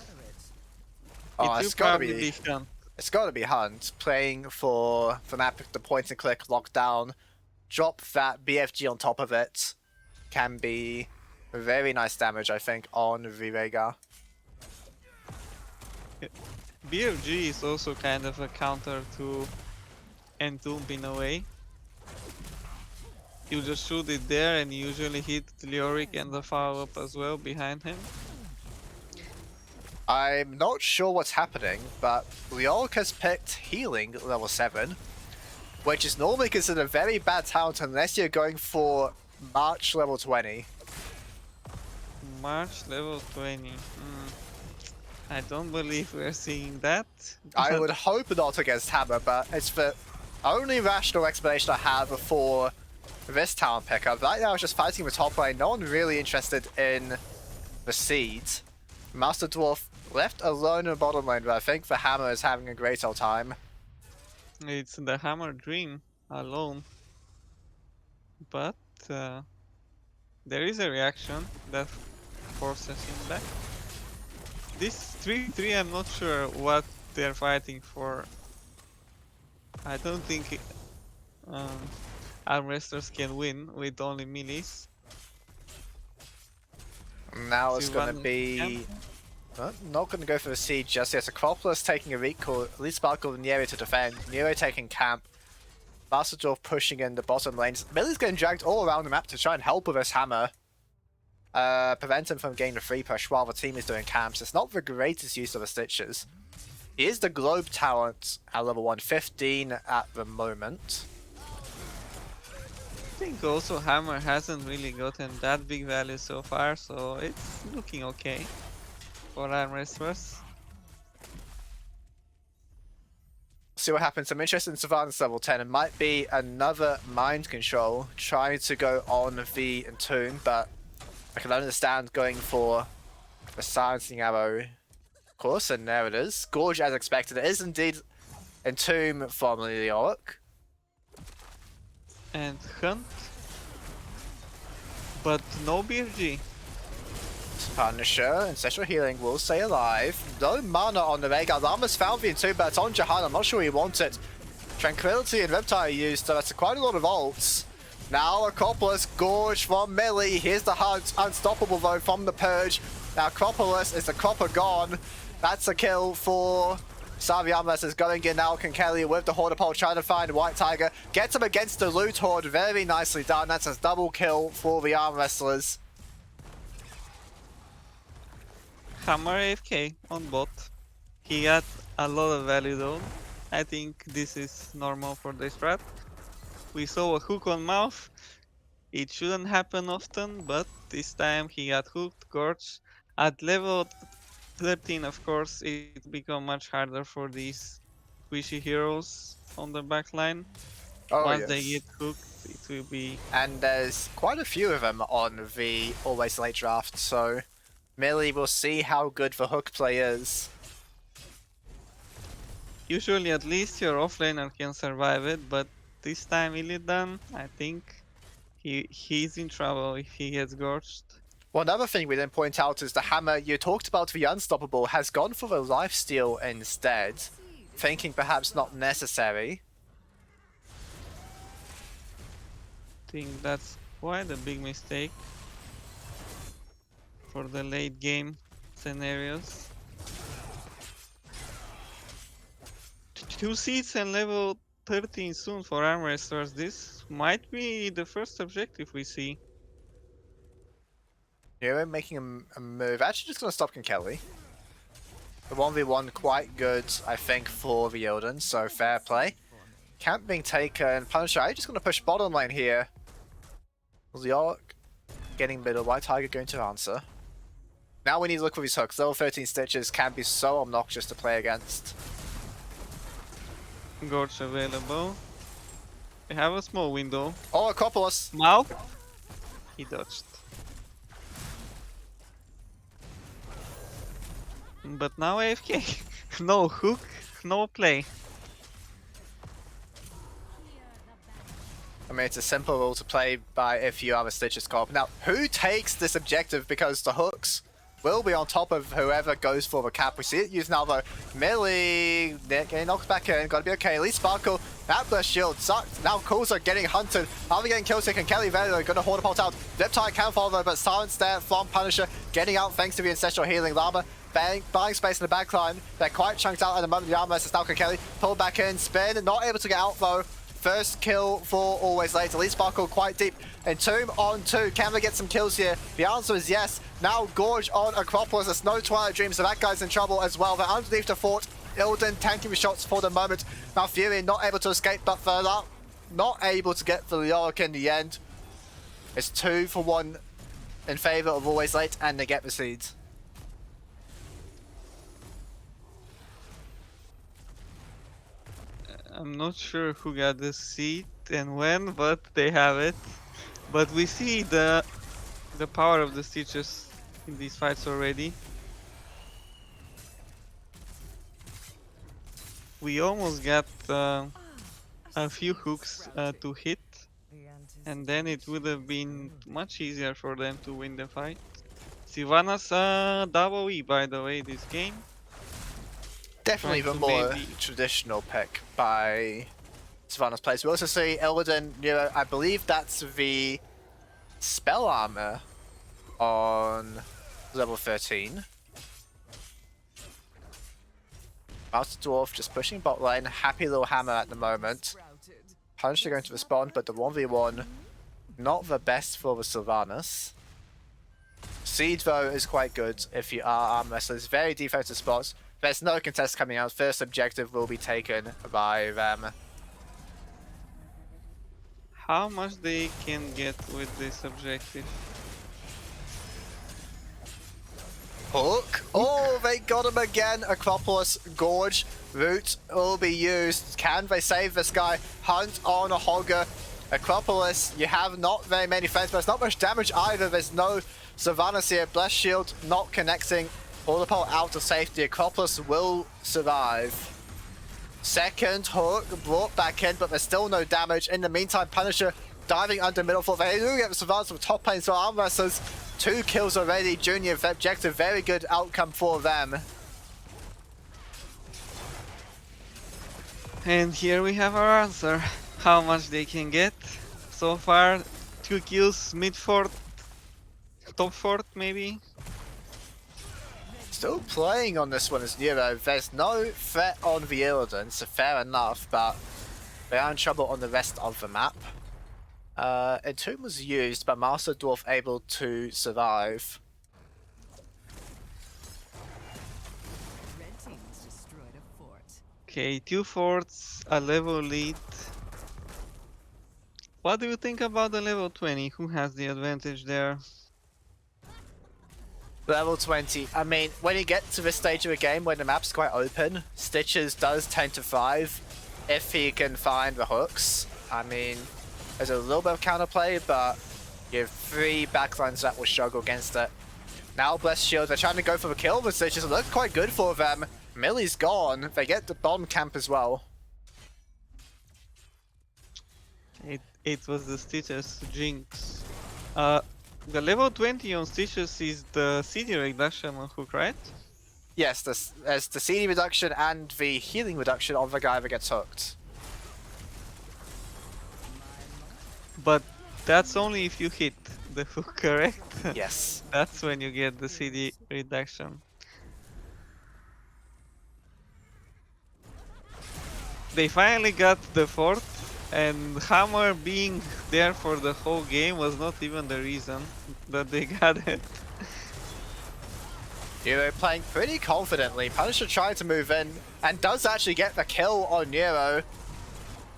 Oh, It will it's got to probably be. be Hunt. It's got to be Hunt playing for the map, the point and click lockdown. Drop that BFG on top of it can be very nice damage, I think, on the Rhaegar. BFG is also kind of a counter to Entomb in a way. You just shoot it there and you usually hit Leoric and the follow-up as well behind him. I'm not sure what's happening, but Leoric has picked Healing level 7, which is normally considered a very bad talent unless you're going for March level 20. March level 20. I don't believe we're seeing that. I would hope not against Hammer, but it's the only rational explanation I have for this talent pickup. Right now it's just fighting the top lane, no one really interested in the seeds. Master Dwarf left alone in the bottom lane, but I think the Hammer is having a great old time. It's the Hammer Dream alone. But there is a reaction that forces him back. This 3-3, I'm not sure what they're fighting for. I don't think Armwrestlers can win with only melees. Now it's See going to one be... camp? not going to go for the siege just yet. Acropolis taking a recall, at least Sparkle and Nero to defend. Nero taking camp. Master Dwarf pushing in the bottom lanes. Millie's getting dragged all around the map to try and help with this Hammer. Prevent him from getting the free push while the team is doing camps. It's not the greatest use of the Stitches. He is the Globe talent at level 115 at the moment. I think also Hammer hasn't really gotten that big value so far, so it's looking okay for Armwrestlers. See what happens. I'm interested in Savannah's level 10. It might be another mind control trying to go on the Entomb, but I can understand going for the silencing arrow. Of course, and there it is. Gorge as expected. It is indeed Entomb from Leoric. And Hunt. But no BFG. Punisher, Ancestral Healing will stay alive. No mana on the Rhaegar. Llama's found the Entomb, but it's on Jahan. I'm not sure he wants it. Tranquility and Reptile used, so that's quite a lot of ults. Now Acropolis, Gorge from Millie. Here's the Hunt, unstoppable though from the Purge. Now Acropolis, is the Copper gone? That's a kill for Savi Armwrestlers going in now. Kelly with the Horde pole trying to find White Tiger. Gets him against the Loot Horde, very nicely done. That's a double kill for the Armwrestlers. Hammer AFK on bot. He got a lot of value though. I think this is normal for this strat. We saw a hook on mouth. It shouldn't happen often, but this time he got hooked, Gorge. At level 13, of course, it become much harder for these squishy heroes on the backline. Oh, Once yes. they get hooked, it will be... And there's quite a few of them on the Always Late draft, so Millie will see how good the hook play is. Usually at least your offlaner can survive it, but this time Illidan, I think he's in trouble if he gets gorged. One other thing we didn't point out is the Hammer, you talked about the Unstoppable, has gone for the lifesteal instead, thinking perhaps not necessary. I think that's quite a big mistake for the late game scenarios. 2 seats and level 13 soon for Armwrestlers. This might be the first objective we see. Nero making a move. Actually, just gonna stop Kelly. The 1v1 quite good, I think, for the Yoden, so fair play. Camp being taken. Punisher, I'm just gonna push bottom lane here. York getting middle. White Tiger going to answer. Now we need to look for these hooks. Level 13 Stitches can be so obnoxious to play against. Gorge available. We have a small window. Oh, Acropolis! Mouth. He dodged. But now AFK. No hook, no play. I mean, it's a simple rule to play by if you have a Stitches comp. Now, who takes this objective? Because the hooks will be on top of whoever goes for the cap. We see it used now though. Millie getting knocked back in. Gotta be okay. Lee Sparkle, that burst shield sucked. Now Calls are getting hunted. Harvey getting kill taken. Kelly Velo gonna hold up out. Diptide can follow though, but silence there from Punisher. Getting out thanks to the ancestral healing. Llama buying space in the backline. They're quite chunked out at the moment. The Armwrestlers now Kelly pulled back in. Spin, not able to get out though. First kill for Always Late. Elite Sparkle quite deep. Entomb on 2. Can they get some kills here? The answer is yes. Now Gorge on Acropolis. There's no Twilight Dream, so that guy's in trouble as well. They're underneath the fort. Ilden tanking the shots for the moment. Now Fury not able to escape, but Verla not able to get the Yorick in the end. It's 2 for 1 in favor of Always Late, and they get the seeds. I'm not sure who got the seat and when, but they have it. But we see the power of the Stitches in these fights already. We almost got a few hooks to hit, and then it would have been much easier for them to win the fight. Sylvanas double E, by the way, this game. Definitely the Trying to more maybe- traditional pick by Savannah's players. We also see Illidan, I believe that's the spell armor on level 13. Master Dwarf just pushing bot lane. Happy little hammer at the moment. Punisher going to respond, but the 1v1 not the best for the Sylvanas. Seed though is quite good if you are arm wrestlers. Very defensive spots. There's no contest coming out. First objective will be taken by them. How much they can get with this objective? Hook. Oh, they got him again. Acropolis, Gorge, Root will be used. Can they save this guy? Hunt on a Hogger. Acropolis, you have not very many friends, but it's not much damage either. There's no Sylvanas here. Bless Shield not connecting. Pole out to safety. Acropolis will survive. Second hook brought back in, but there's still no damage. In the meantime, Punisher diving under middle foot. They do get the Sylvanas from top lane, so Armwrestlers 2 kills already. Junior objective, very good outcome for them. And here we have our answer. How much they can get. So far, 2 kills, mid fort, top fort maybe. Still playing on this one as Nero. There's no threat on the Illidan, so fair enough, but they are in trouble on the rest of the map. Entomb was used, but Master Dwarf able to survive. Red team has destroyed a fort. Okay, 2 forts, a level lead. What do you think about the level 20? Who has the advantage there? Level 20. I mean, when you get to this stage of a game when the map's quite open, Stitches does tend to thrive if he can find the hooks. I mean, there's a little bit of counterplay, but you have 3 backlines that will struggle against it. Now, Bless Shield, they're trying to go for the kill, but Stitches look quite good for them. Millie's gone. They get the bomb camp as well. It was the Stitches jinx. The level 20 on Stitches is the CD reduction on hook, right? Yes, there's the CD reduction and the healing reduction on the guy that gets hooked. But that's only if you hit the hook, correct? Yes. That's when you get the CD reduction. They finally got the fort, and Hammer being there for the whole game was not even the reason that they got it. Nero playing pretty confidently. Punisher trying to move in and does actually get the kill on Nero.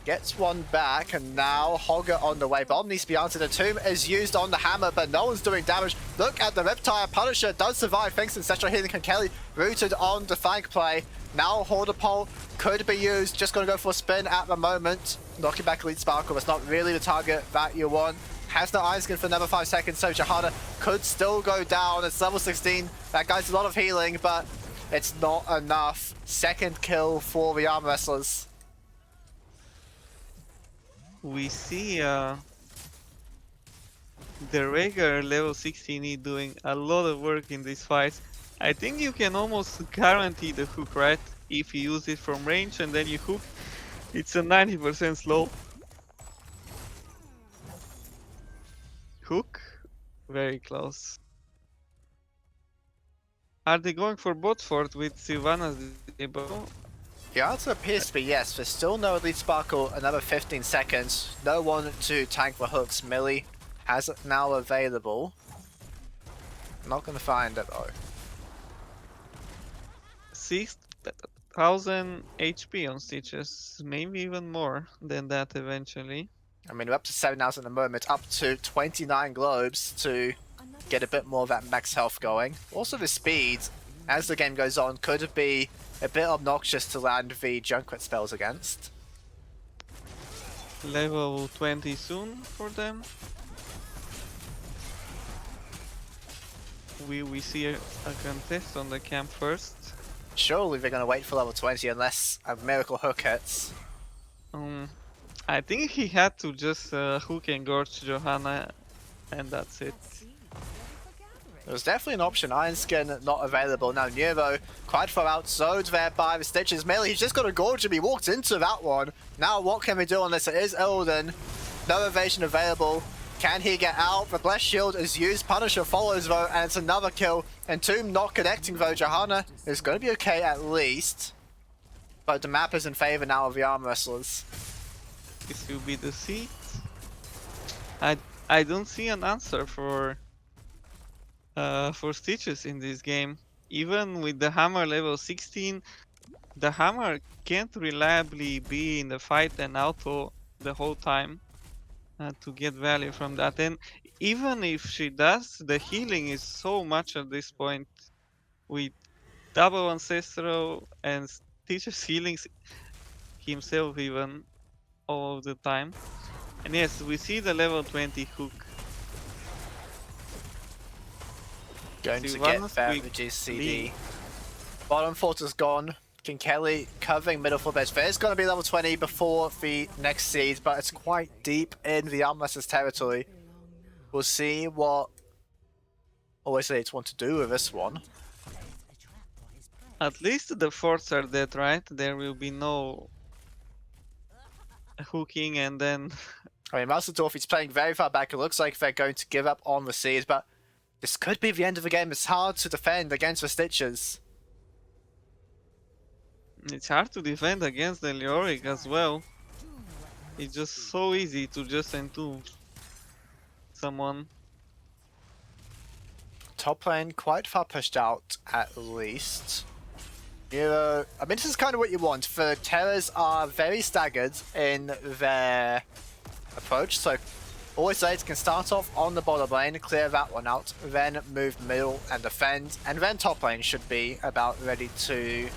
Gets one back, and now Hogger on the way. Bomb needs to be answered. The tomb is used on the hammer, but no one's doing damage. Look at the Riptire. Punisher does survive thanks to Ancestral Healing and Kelly rooted on the flank play. Now Hoarder Pole could be used. Just going to go for a spin at the moment. Knocking back Elite Sparkle. It's not really the target that you want. Has no Iron Skin for another 5 seconds, so Johanna could still go down. It's level 16. That guy's a lot of healing, but it's not enough. Second kill for the Armwrestlers. We see the Rhaegar level 16 doing a lot of work in these fights. I think you can almost guarantee the hook, right? If you use it from range and then you hook, it's a 90% slow. Hook, very close. Are they going for bot fort with Sylvanas disable? The answer appears to be yes. There's still no Elite Sparkle, another 15 seconds. No one to tank the hooks. Millie has it now available. Not going to find it though. 6,000 HP on Stitches, maybe even more than that eventually. I mean, we're up to 7,000 at the moment, up to 29 globes to get a bit more of that max health going. Also the speed, as the game goes on, could be a bit obnoxious to land the Junkrat spells against. Level 20 soon for them. We see a contest on the camp first. Surely they're going to wait for level 20 unless a miracle hook hits. I think he had to just hook and gorge Johanna, and that's it. There's definitely an option. Iron Skin not available. Now Nero quite far out, zoned there by the Stitches. Melee, he's just got a gorge him. He walked into that one. Now what can we do on this? It is Illidan. No evasion available. Can he get out? The Blessed Shield is used. Punisher follows though, and it's another kill. Entomb not connecting though. Johanna is going to be okay at least. But the map is in favor now of the Armwrestlers. This will be the seat. I don't see an answer for Stitches in this game. Even with the hammer level 16, the hammer can't reliably be in the fight and auto the whole time to get value from that. And even if she does, the healing is so much at this point with double ancestral and Stitches healing himself even all of the time. And yes, we see the level 20 hook. Going to Sylvanas get that with reduced CD. lead. Bottom fort is gone. King Kelly covering middle for base. There's going to be level 20 before the next seed, but it's quite deep in the Armwrestlers territory. We'll see what Always Elites want to do with this one. At least the forts are dead, right? There will be no hooking and then... I mean, Mauserdorf is playing very far back. It looks like they're going to give up on the seed, but this could be the end of the game. It's hard to defend against the Stitches. It's hard to defend against the Leoric as well. It's just so easy to just entomb someone. Top lane quite far pushed out at least. I mean, this is kind of what you want. The Terrors are very staggered in their approach, so Always Elites can start off on the bottom lane, clear that one out, then move middle and defend, and then top lane should be about ready to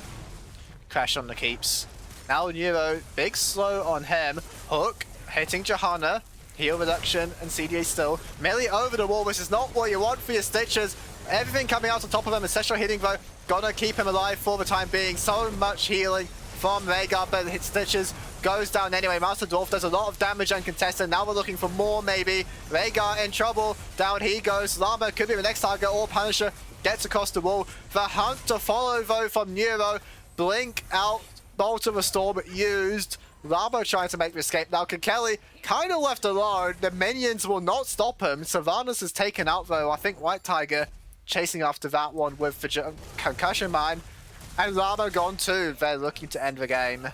crash on the keeps. Now Nero, big slow on him, hook, hitting Johanna, heal reduction and CDA still. Melee over the wall, which is not what you want for your Stitches. Everything coming out on top of him, Ancestral Healing though, gonna keep him alive for the time being. So much healing from Rhaegar, but hit Stitches goes down anyway. Master Dwarf does a lot of damage uncontested. Now we're looking for more maybe. Rhaegar in trouble, down he goes. Llama could be the next target, or Punisher gets across the wall. The hunt to follow though from Nero. Blink out, Bolt of a Storm used. Llama trying to make the escape. Now Kelly kind of left alone. The minions will not stop him. Sylvanas is taken out though. I think White Tiger chasing after that one with the concussion mine. And Llama gone too. They're looking to end the game.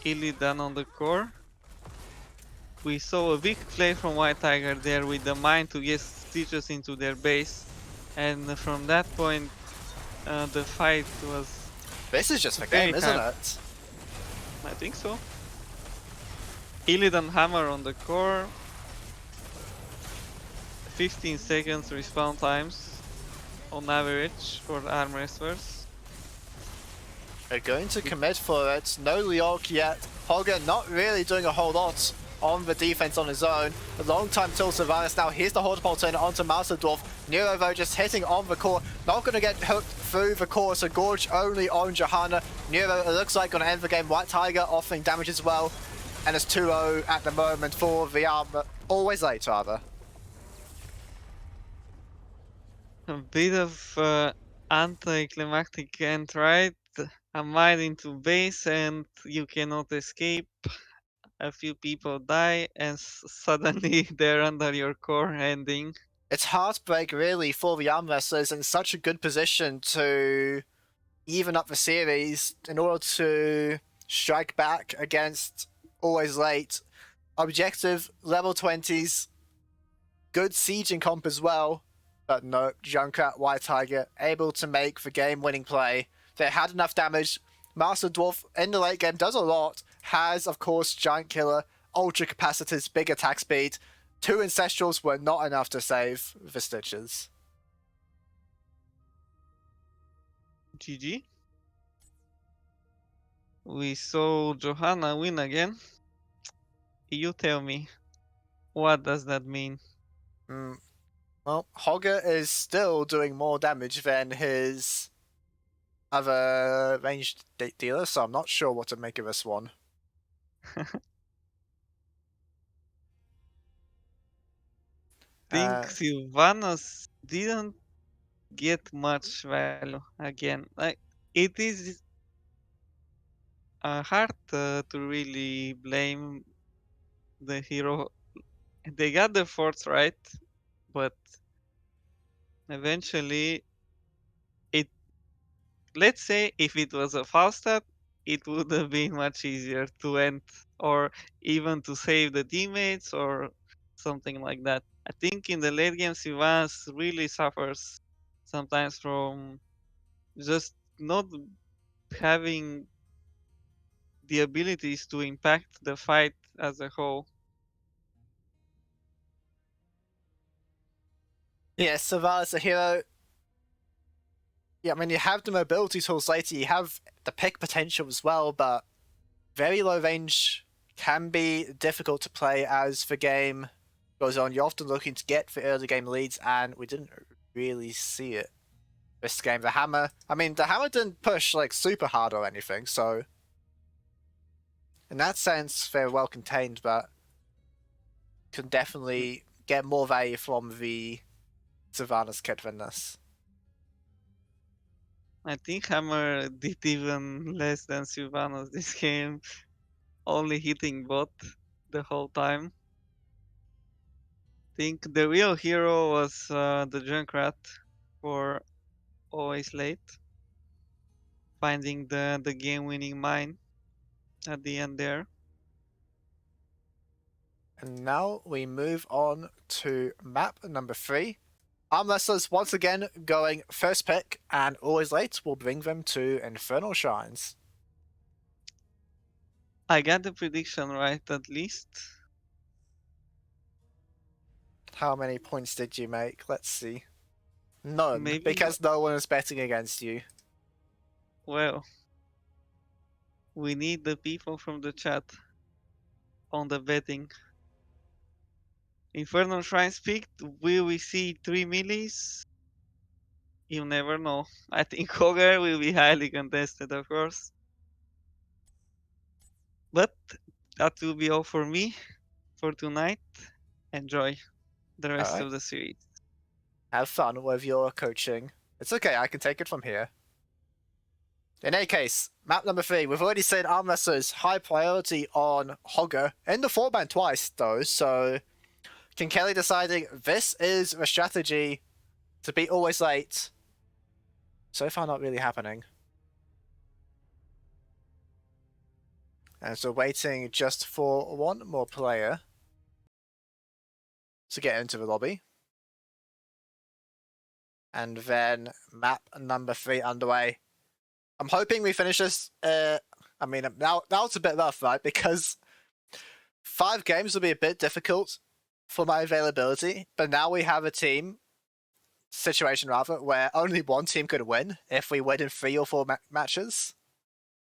Illidan on the core. We saw a big play from White Tiger there with the mine to get Stitches into their base. and from that point, the fight was This is just the very game, isn't hard. it? I think so. Illidan hammer on the core. 15 seconds respawn times on average for Armwrestlers. They're going to commit for it. No Leok yet. Hogan not really doing a whole lot on the defense on his own. A long time till Sylvanas. Now here's the Hortopole turn onto Master Dwarf. Nero though just hitting on the core. Not going to get hooked through the core, so Gorge only on Johanna. Nero, it looks like, going to end the game. White Tiger offering damage as well. And it's 2-0 at the moment for the Armor. Always late, rather. A bit of anticlimactic end, right? A mile into base and you cannot escape. A few people die and suddenly they're under your core ending. It's heartbreak really for the arm wrestlers in such a good position to even up the series in order to strike back against Always Late. Objective, level 20s, good sieging comp as well, but no, Junkrat, White Tiger, able to make the game-winning play. They had enough damage. Master Dwarf in the late game does a lot, has, of course, Giant Killer, Ultra Capacitors, big attack speed. 2 Ancestrals were not enough to save the Stitches. GG. We saw Johanna win again. You tell me, what does that mean? Well, Hogger is still doing more damage than his other ranged dealer, so I'm not sure what to make of this one. Think Sylvanas didn't get much value again. Like, it is hard to really blame the hero. They got the forts right, but eventually it. Let's say if it was a Falstad, it would have been much easier to end or even to save the teammates or something like that. I think in the late game, Sylvanas really suffers sometimes from just not having the abilities to impact the fight as a whole. Yes, Savala's a hero. Yeah, I mean, you have the mobility tools later, you have the pick potential as well, but very low range can be difficult to play as the game goes on. You're often looking to get the early game leads, and we didn't really see it this game. The hammer, I mean, the hammer didn't push like super hard or anything, so in that sense, they're well contained, but can definitely get more value from the Sylvanas kit than this. I think Hammer did even less than Sylvanas this game, only hitting bot the whole time. I think the real hero was the Junkrat for Always Late, finding the game-winning mine at the end there. And now we move on to map number 3. Armwrestlers once again going first pick, and Always Late will bring them to Infernal Shrines. I got the prediction right at least. How many points did you make? Let's see. None, Maybe because no one is betting against you. Well, we need the people from the chat on the betting. Infernal Shrines picked. Will we see 3 millies? You never know. I think Hogar will be highly contested, of course. But that will be all for me for tonight. Enjoy the rest of the series. Have fun with your coaching. It's okay, I can take it from here. In any case, map number 3, we've already seen Armwrestlers high priority on Hogger in the 4-man twice though, so King Kelly deciding this is the strategy to beat Always Late. So far not really happening. And so waiting just for one more player to get into the lobby. And then map number 3 underway. I'm hoping we finish this. I mean, now it's a bit rough, right? Because 5 games will be a bit difficult for my availability. But now we have a situation rather, where only one team could win if we win in 3 or 4 matches.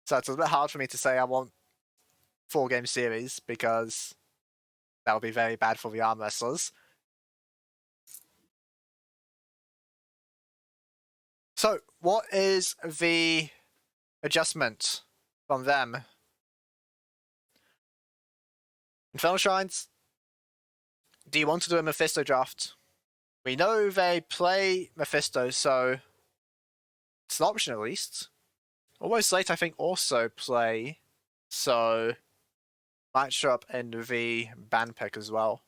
So it's a bit hard for me to say I want 4-game series because that would be very bad for the Armwrestlers. So, what is the adjustment from them? Infernal Shrines, do you want to do a Mephisto draft? We know they play Mephisto, so it's an option at least. Almost Late, I think, also play, so might show up in the ban pick as well.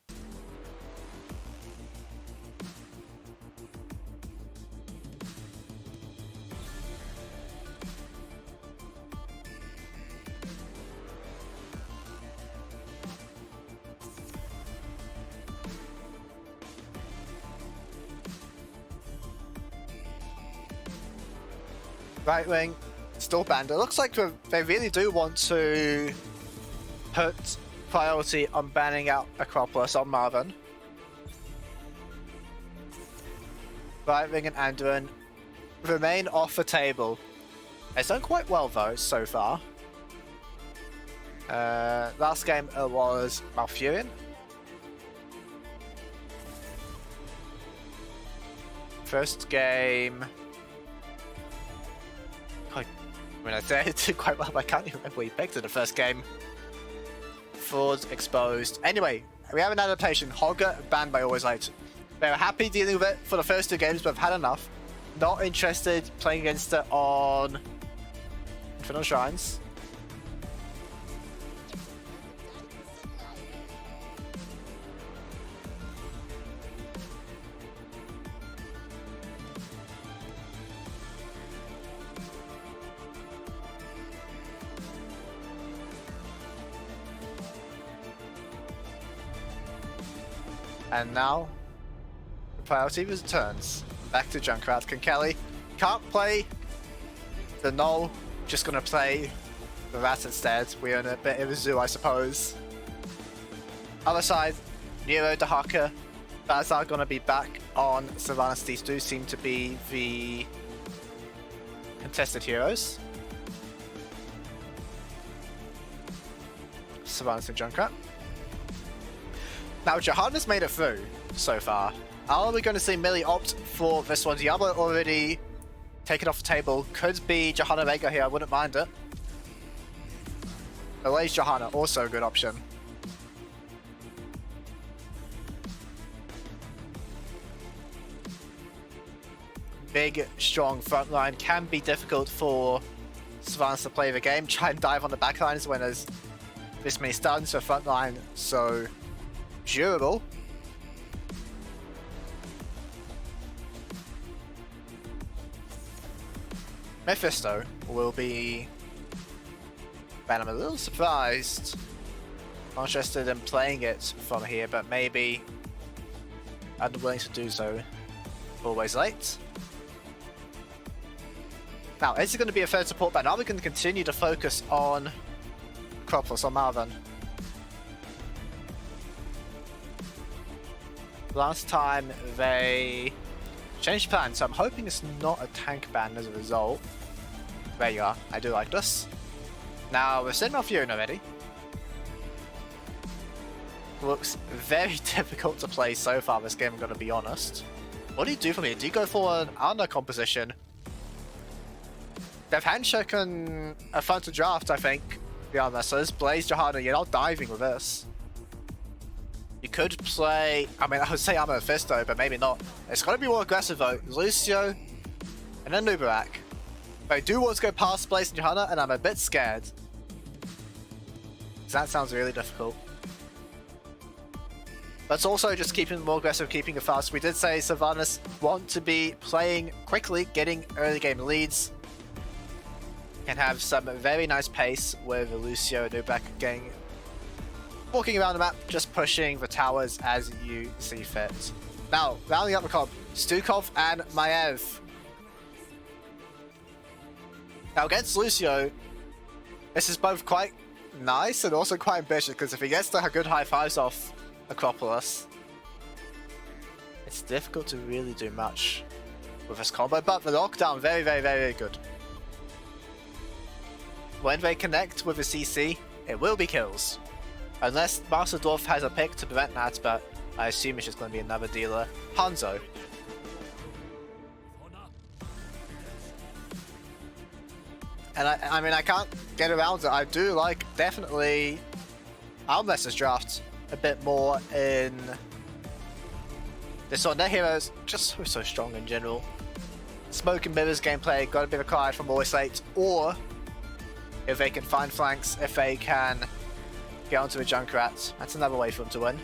Right wing, still banned. It looks like they really do want to put priority on banning out Acropolis on Marvin. Right wing and Anduin remain off the table. It's done quite well though so far. Last game it was Malfurion. First game, I mean, I say it did quite well, but I can't even remember what he picked in the first game. Frauds exposed. Anyway, we have an adaptation. Hogger banned by Always Late. They were happy dealing with it for the first 2 games, but have had enough. Not interested playing against it on Infernal Shrines. And now, the priority returns. Back to Junkrat. Kelly can't play the Null, just gonna play the Rat instead. We're in a bit of a zoo, I suppose. Other side, Nero, Dahaka, Bazar gonna be back on Sylvanas. These do seem to be the contested heroes. Sylvanas and Junkrat. Now, Johanna's made it through so far. Are we going to see Millie opt for this one? Diablo already taken off the table. Could be Johanna Vega here, I wouldn't mind it. Alays Johanna, also a good option. Big, strong front line can be difficult for Sylvanas to play the game. Try and dive on the back lines when there's this many stuns, so front line so durable. Mephisto will be... Man, I'm a little surprised. Not interested in playing it from here, but maybe unwilling to do so. Always Late. Now, is it going to be a third support ban? Are we going to continue to focus on Acropolis or Marvin? Last time they changed plans, so I'm hoping it's not a tank ban as a result. There you are, I do like this. Now we're sitting off Malfurion already. Looks very difficult to play so far this game, I'm going to be honest. What do you do for me? Do you go for an Arna composition? They've handshaken a fun to draft, I think, the Armwrestlers. Blaze Johanna, you're not diving with this. You could play, I mean, I would say I'm a Mephisto, but maybe not. It's got to be more aggressive though. Lucio, and then Nubarak. But I do want to go past Blaze and Johanna, and I'm a bit scared. That sounds really difficult. But it's also just keeping more aggressive, keeping it fast. We did say Sylvanas want to be playing quickly, getting early game leads. Can have some very nice pace with Lucio and Nubarak getting walking around the map, just pushing the towers as you see fit. Now, rounding up the comp, Stukov and Maev. Now against Lucio, this is both quite nice and also quite ambitious, because if he gets the good high fives off Acropolis, it's difficult to really do much with this combo, but the knockdown, very, very, very good. When they connect with the CC, it will be kills. Unless Master Dwarf has a pick to prevent that, but I assume it's just going to be another dealer. Hanzo. And I mean, I can't get around it. I do like, definitely, Armwrestlers draft a bit more in this one. Their heroes just so strong in general. Smoke and mirrors gameplay got to be required from always late, or if they can find flanks, if they can get onto a Junkrat, that's another way for them to win.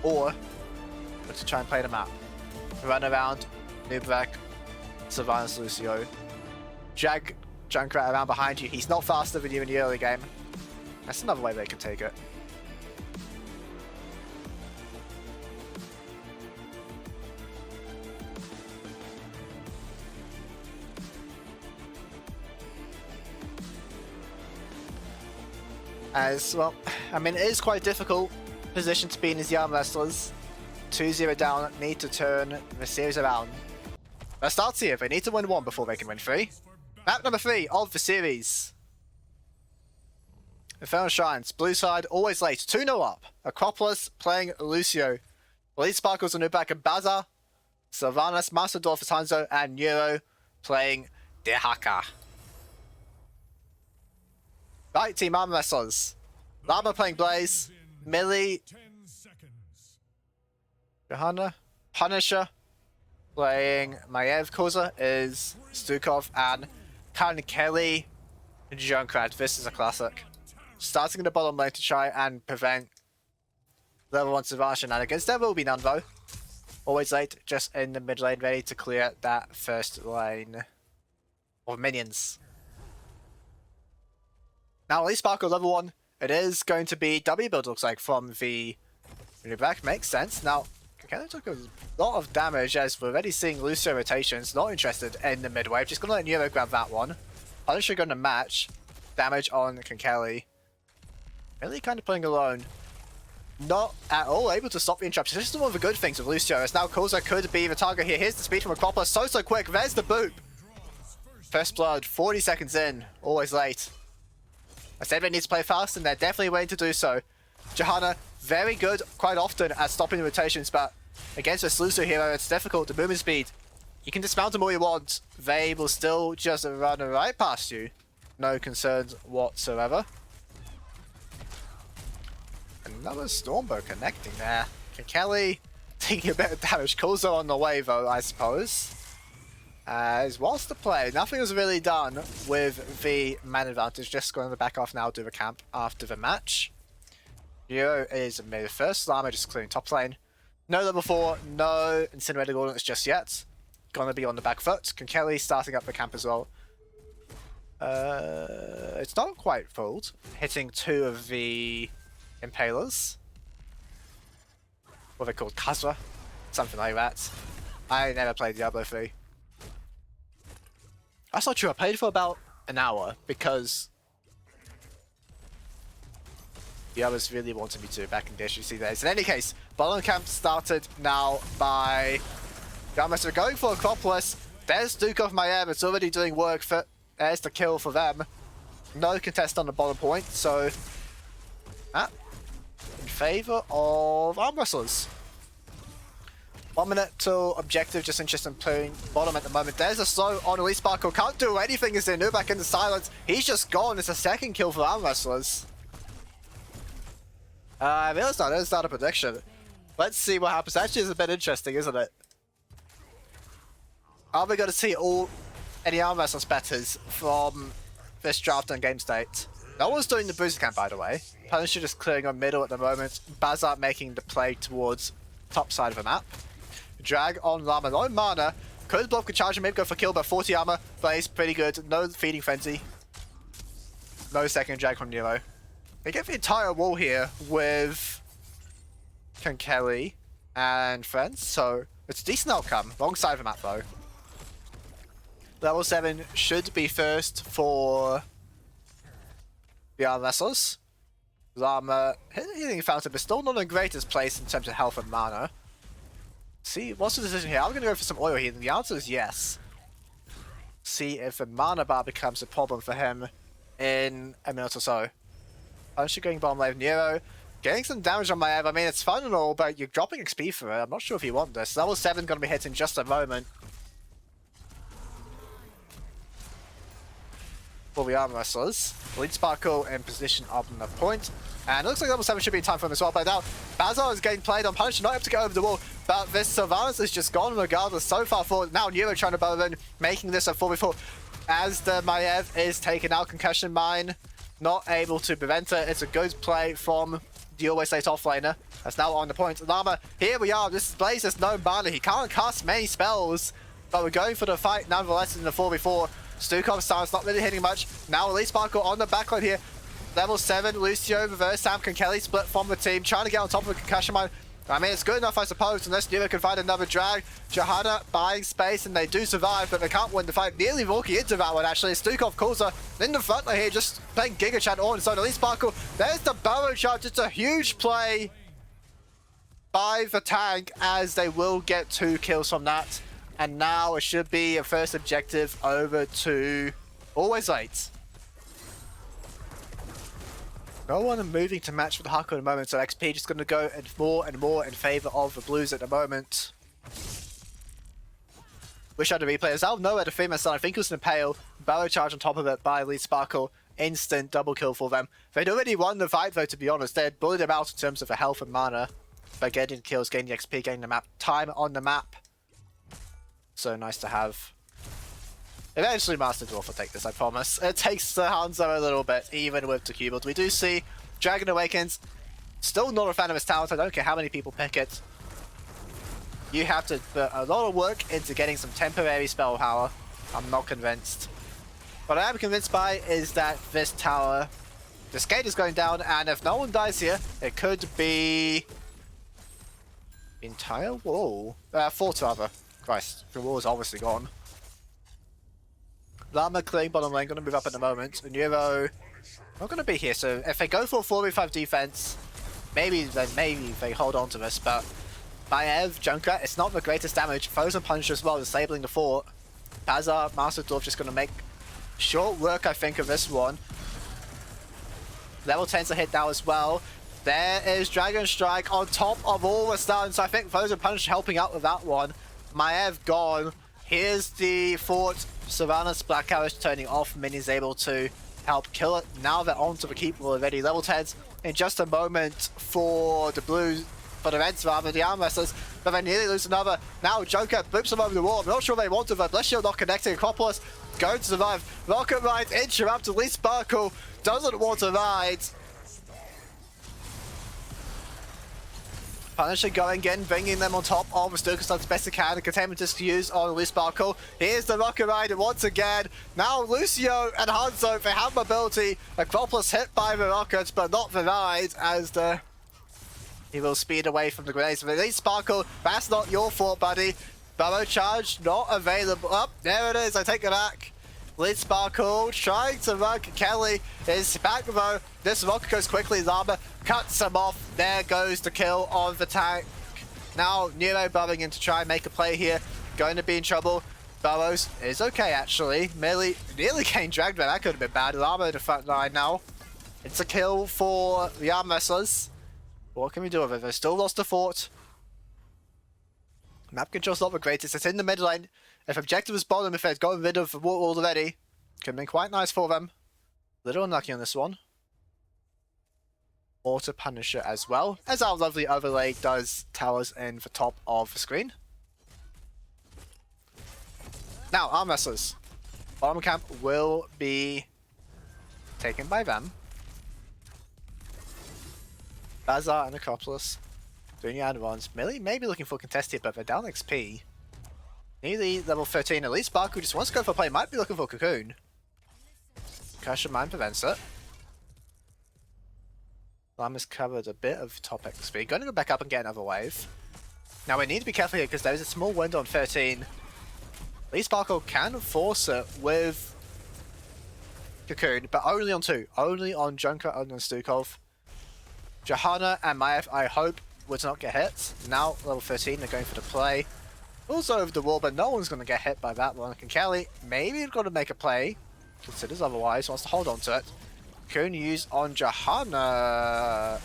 Or to try and play the map. Run around, Nubrak, Sylvanas Lucio. Jag Junkrat around behind you. He's not faster than you in the early game. That's another way they can take it. As well, I mean, it is quite a difficult position to be in as the Armwrestlers. 2-0 down, need to turn the series around. Let's start here. They need to win 1 before they can win 3. Map number 3 of the series. Infernal Shrines, blue side, always late, 2-0 up. Acropolis playing Lucio. Elite Sparkles on Nubak and Baza. Sylvanas, Master Dwarf Hanzo, and Neuro playing Dehaka. Right, Team Armwrestlers. Lama playing Blaze. Millie. Johanna. Punisher playing Maev. Koza is Stukov and Kelly Junkrat. This is a classic. Starting in the bottom lane to try and prevent level 1 Savage shenanigans. There will be none though. Always late, just in the mid lane, ready to clear that first line of minions. Now, Elite Sparkle level 1, it is going to be W build, looks like, from the back. Makes sense. Now, Kelly took a lot of damage as we're already seeing Lucio rotations. Not interested in the mid wave. Just gonna let Neuro grab that one. Punisher gonna match damage on Kelly. Really kind of playing alone. Not at all able to stop the interruption. This is one of the good things with Lucio, as now Koza could be the target here. Here's the speed from Acropolis. So quick. There's the boop. First blood, 40 seconds in. Always late. I said they need to play fast, and they're definitely waiting to do so. Johanna, very good quite often at stopping the rotations, but against this Lucio hero, it's difficult. The movement speed, you can dismount them all you want. They will still just run right past you. No concerns whatsoever. Another Stormbow connecting there. Kelly taking a bit of damage. Koza on the way though, I suppose. As whilst the play, nothing was really done with the man advantage. Just going to back off now, do the camp after the match. Nero is mid first. Lama just clearing top lane. No level 4, no Incinerator Gauntlets just yet. Gonna be on the back foot. Kelly starting up the camp as well. It's not quite fooled. Hitting 2 of the Impalers. What are they called? Kazra? Something like that. I never played Diablo 3. That's not true. I played for about an hour because the others really wanted me to back in the HGC days. In any case, bottom camp started now by Armwrestlers going for Acropolis. There's Duke of Maev. It's already doing work for. There's the kill for them. No contest on the bottom point, so that in favor of Armwrestlers. 1 minute till objective, just interested in playing bottom at the moment. There's a slow on Elite Sparkle, can't do anything as they move back into silence. He's just gone, it's a second kill for Armwrestlers. I realized that is not a prediction. Let's see what happens. Actually, it's a bit interesting, isn't it? Are we going to see any Armwrestlers betters from this draft and game state? No one's doing the booster camp, by the way. Punisher just clearing on middle at the moment. Bazar making the play towards top side of the map. Drag on Llama, no mana. Could block the charge and maybe go for kill, but 40 armor. Plays pretty good. No feeding frenzy. No second drag from Nero. They get the entire wall here with Kelly and friends, so It's a decent outcome. Wrong side of the map though. Level 7 should be first for the Armwrestlers. Llama healing fountain, but still not in the greatest place in terms of health and mana. See, what's the decision here? I'm going to go for some oil healing. The answer is yes. See if the mana bar becomes a problem for him in a minute or so. Punisher going bottom lane. Nero getting some damage on my Ev. I mean, it's fun and all, but you're dropping XP for it. I'm not sure if you want this. Level 7 going to be hit in just a moment. For the Armwrestlers. Lead Sparkle in position on the point. And it looks like level 7 should be in time for him as well. But now, Bazaar is getting played on Punisher, not able to get over the wall. But this Sylvanas is just gone regardless. So far forward. Now Nero trying to bow in, making this a 4v4. As the Maiev is taken out, Concussion Mine, not able to prevent it. It's a good play from the always late offlaner. That's now on the point. Llama, here we are. This Blaze has no mana. He can't cast many spells. But we're going for the fight nonetheless in the 4v4. Stukov stance not really hitting much. Now Elite Sparkle on the backline here. Level 7, Lucio, reverse, Sam and Kelly split from the team, trying to get on top of the Concussion Mine. I mean, it's good enough, I suppose, unless Nero can find another drag. Johanna buying space, and they do survive, but they can't win the fight. Nearly walking into that one, actually. Stukov calls her in the front line here, just playing Giga Chat on. So, Elite Sparkle, there's the Burrow charge. It's a huge play by the tank, as they will get 2 kills from that. And now it should be a first objective over to Always Late. No one moving to match with the Haku at the moment, so XP just going to go and more in favour of the Blues at the moment. Wish I had a replay. As out of nowhere, the famous son, I think it was an Impale, Barrow charge on top of it by Lead Sparkle. Instant double kill for them. They'd already won the fight though, to be honest. They'd bullied them out in terms of the health and mana. By getting kills, getting the XP, getting the map time on the map. So nice to have. Eventually Master Dwarf will take this, I promise. It takes the Hanzo a little bit, even with the Cubed. We do see Dragon Awakens. Still not a fan of his talent. I don't care how many people pick it. You have to put a lot of work into getting some temporary spell power. I'm not convinced. What I am convinced by is that this tower, this gate is going down, and if no one dies here, it could be entire wall. Fort rather. Christ, the wall is obviously gone. Llama clearing bottom lane, going to move up at the moment. Nero not going to be here, so if they go for a 4v5 defense, maybe they hold on to this, but Maiev, Junker, it's not the greatest damage. Frozen Punch as well, disabling the fort. Bazaar, Master Dwarf just going to make short work, I think, of this one. Level 10's a hit now as well. There is Dragon Strike on top of all the stuns, so I think Frozen Punch helping out with that one. Maiev gone. Here's the fort. Sylvanas Black Arrow turning off. Minnie's able to help kill it. Now they're onto the keep wall already. Level 10s in just a moment for the Blues, for the Reds rather, the Armwrestlers, but they nearly lose another. Now Joker boops them over the wall. I'm not sure they want to, but Bless Shield not connecting. Acropolis going to survive. Rocket Ride interrupt. Elite Sparkle doesn't want to ride. Punisher going in, bringing them on top of Stukas best he can. The containment disc to use on Elite Sparkle. Here's the Rocket Rider once again. Now Lucio and Hanzo, they have mobility. Acropolis hit by the rockets, but not the ride, as he will speed away from the grenades. But Elite Sparkle, that's not your fault, buddy. Burrow charge not available. Oh, there it is, I take it back. Elite Sparkle trying to run. Kelly is back though. This rocket goes quickly. Llama cuts him off. There goes the kill on the tank. Now Nero burrowing in to try and make a play here. Going to be in trouble. Burrows is okay actually. Nearly getting dragged, but that could have been bad. Llama in the front line now. It's a kill for the Armwrestlers. What can we do with it? They still lost the fort. Map control's not the greatest. It's in the mid lane. If objective was bottom, if they'd gotten rid of the wall already, could have been quite nice for them. Little unlucky on this one. Auto Punisher as well, as our lovely overlay does towers in the top of the screen. Now, Armwrestlers. Bottom camp will be taken by them. Bazaar and Acropolis doing the add-ons. Maybe looking for contest here, but they're down XP. Nearly level 13. Elite Sparkle just wants to go for a play. Might be looking for Cocoon. Concussion Mine prevents it. Llama's covered a bit of top XP. Going to go back up and get another wave. Now we need to be careful here because there is a small window on 13. Lee Sparkle can force it with Cocoon, but only on 2. Only on Junker, only on Stukov. Johanna and Maiev, I hope, would not get hit. Now, level 13, they're going for the play. Also over the wall, but no one's going to get hit by that one. And Kelly, maybe got to make a play. Considers otherwise, wants to hold on to it. Cocoon used on Johanna.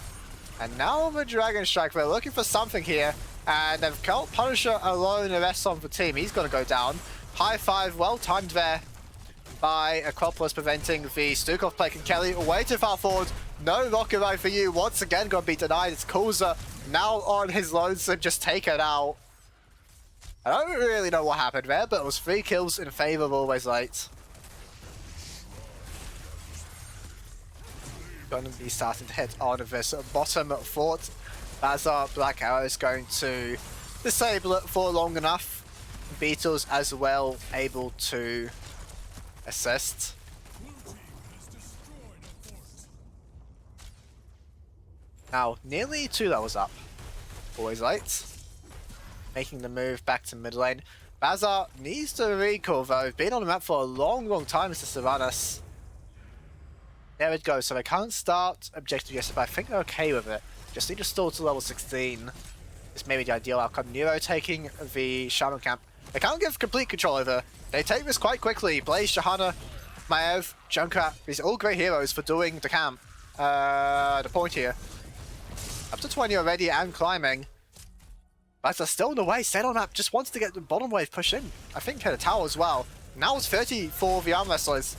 And now the Dragon Strike, we're looking for something here. And they've got Punisher alone, the rest on the team. He's going to go down. High 5, well timed there by Acropolis, preventing the Stukov play. And Kelly way too far forward. No rocket ride for you. Once again, going to be denied. It's Kulza now on his lonesome, just take it out. I don't really know what happened there, but it was 3 kills in favor of Always Late. Going to be starting to hit on this bottom fort. Bazar Black Arrow is going to disable it for long enough. Beatles as well able to assist. Now, nearly 2 levels up. Always Late. Making the move back to mid lane. Bazar needs to recall though. Been on the map for a long time, Mr. Sylvanas. There it goes. So they can't start objective yet, but I think they're okay with it. Just need to stall to level 16. This may be the ideal outcome. Nero taking the Shaman camp. They can't give complete control over. They take this quite quickly. Blaze, Shahana, Maiev, Junkrat. These are all great heroes for doing the camp. The point here. Up to 20 already and climbing. But they're still in the way. Stay on map. Just wants to get the bottom wave push in. I think hit a tower as well. Now it's 30 for the Armwrestlers.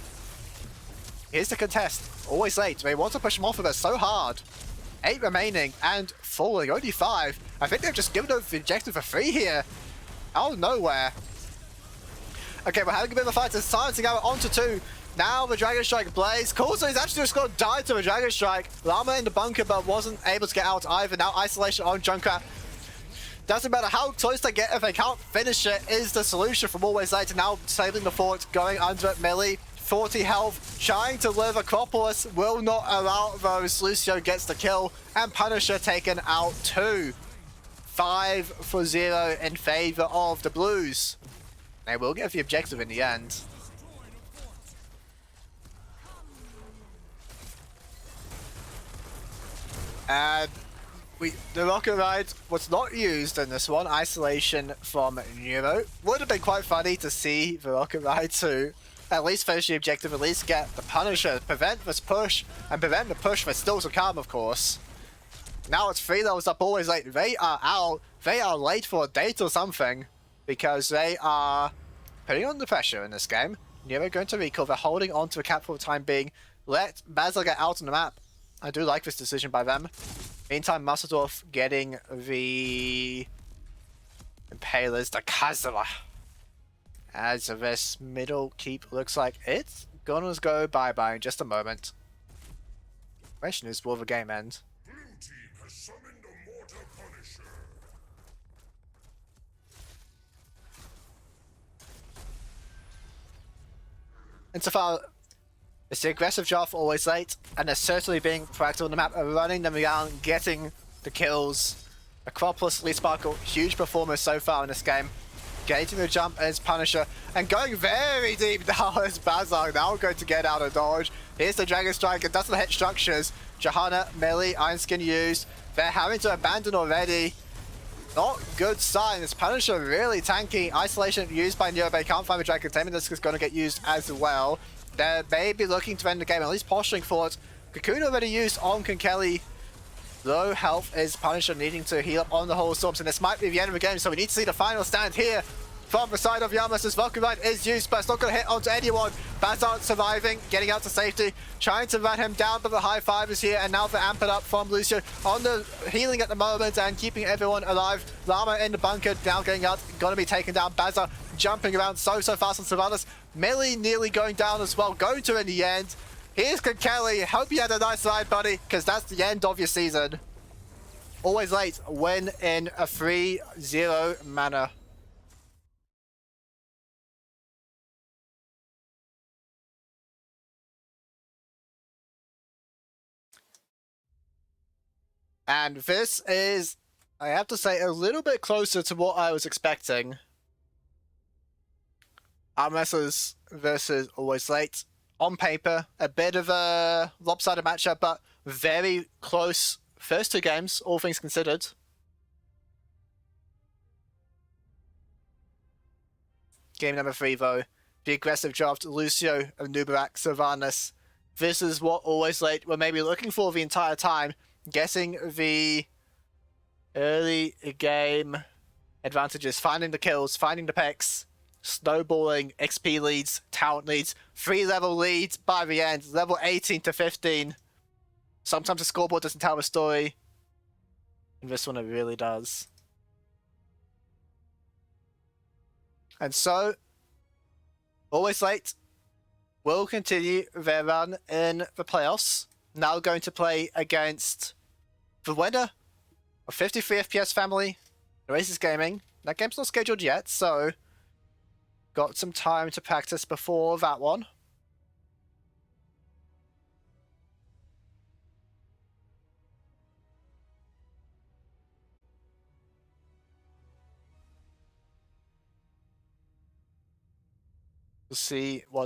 Here's the contest. Always Late. They want to push them off of us so hard. 8 remaining and falling. Only 5. I think they've just given over the objective for free here. Out of nowhere. Okay, we're having a bit of a fight. It's silencing out onto 2. Now the Dragon Strike Blaze. Coulson is actually just going to die to the Dragon Strike. Llama in the bunker but wasn't able to get out either. Now isolation on Junkrat. Doesn't matter how close they get, if they can't finish it, is the solution from Always Late. Now saving the fort, going under it, melee, 40 health, trying to live. Acropolis will not allow those. Lucio gets the kill, and Punisher taken out too. 5-0 in favor of the Blues. They will get the objective in the end. And the rocket ride was not used in this one. Isolation from Nero. Would have been quite funny to see the rocket ride to at least finish the objective, at least get the Punisher, prevent this push, and prevent the push for still to come, of course. Now it's 3 levels up. Always Late. They are out. They are late for a date or something, because they are putting on the pressure in this game. Nero going to recall. They're holding on to the cap for the time being. Let Basil get out on the map. I do like this decision by them. Meantime, Massadorf getting the Impalers, the Kazala. As this middle keep looks like it's gonna go bye-bye in just a moment. Question is, will the game end? Blue team has summoned a mortar Punisher. Insofar, it's the aggressive job for Always Late, and they're certainly being proactive on the map, running them around, getting the kills. Acropolis, Lee Sparkle, huge performers so far in this game. Gating the jump as Punisher, and going very deep now as Bazar, now going to get out of dodge. Here's the Dragon Strike, it doesn't hit structures. Johanna, melee, Iron Skin used. They're having to abandon already. Not good sign. This Punisher really tanky. Isolation used by Nero, but can't find the Dragon Containment. This is going to get used as well. They're maybe looking to end the game, at least posturing for it. Cocoon already used on Kelly. Low health is Punisher needing to heal up on the whole storms, and this might be the end of the game, so we need to see the final stand here from the side of Yamas as Valkyrie Ride is used, but it's not going to hit onto anyone. Bazar surviving, getting out to safety, trying to run him down, but the high 5 is here, and now the amp it up from Lucio on the healing at the moment and keeping everyone alive. Llama in the bunker, now getting out, going to be taken down. Bazar jumping around so fast on Sylvanas. Melee nearly going down as well, going to in the end. Here's Kelly. Hope you had a nice ride, buddy, because that's the end of your season. Always Late win in a 3-0 manner. And this is I have to say, a little bit closer to what I was expecting. Armwrestlers versus Always Late. On paper, a bit of a lopsided matchup, but very close first two games, all things considered. Game number 3, though. The aggressive draft, Lucio of Nubarak, Sylvanas. This is what Always Late were maybe looking for the entire time. Getting the early game advantages, finding the kills, finding the picks, snowballing XP leads, talent leads, 3-level leads by the end, level 18 to 15. Sometimes the scoreboard doesn't tell the story. In this one, it really does. And so, Always Late will continue their run in the playoffs. Now going to play against the winner of 53 FPS Family, Oasis Gaming. That game's not scheduled yet, so got some time to practice before that one. We'll see what's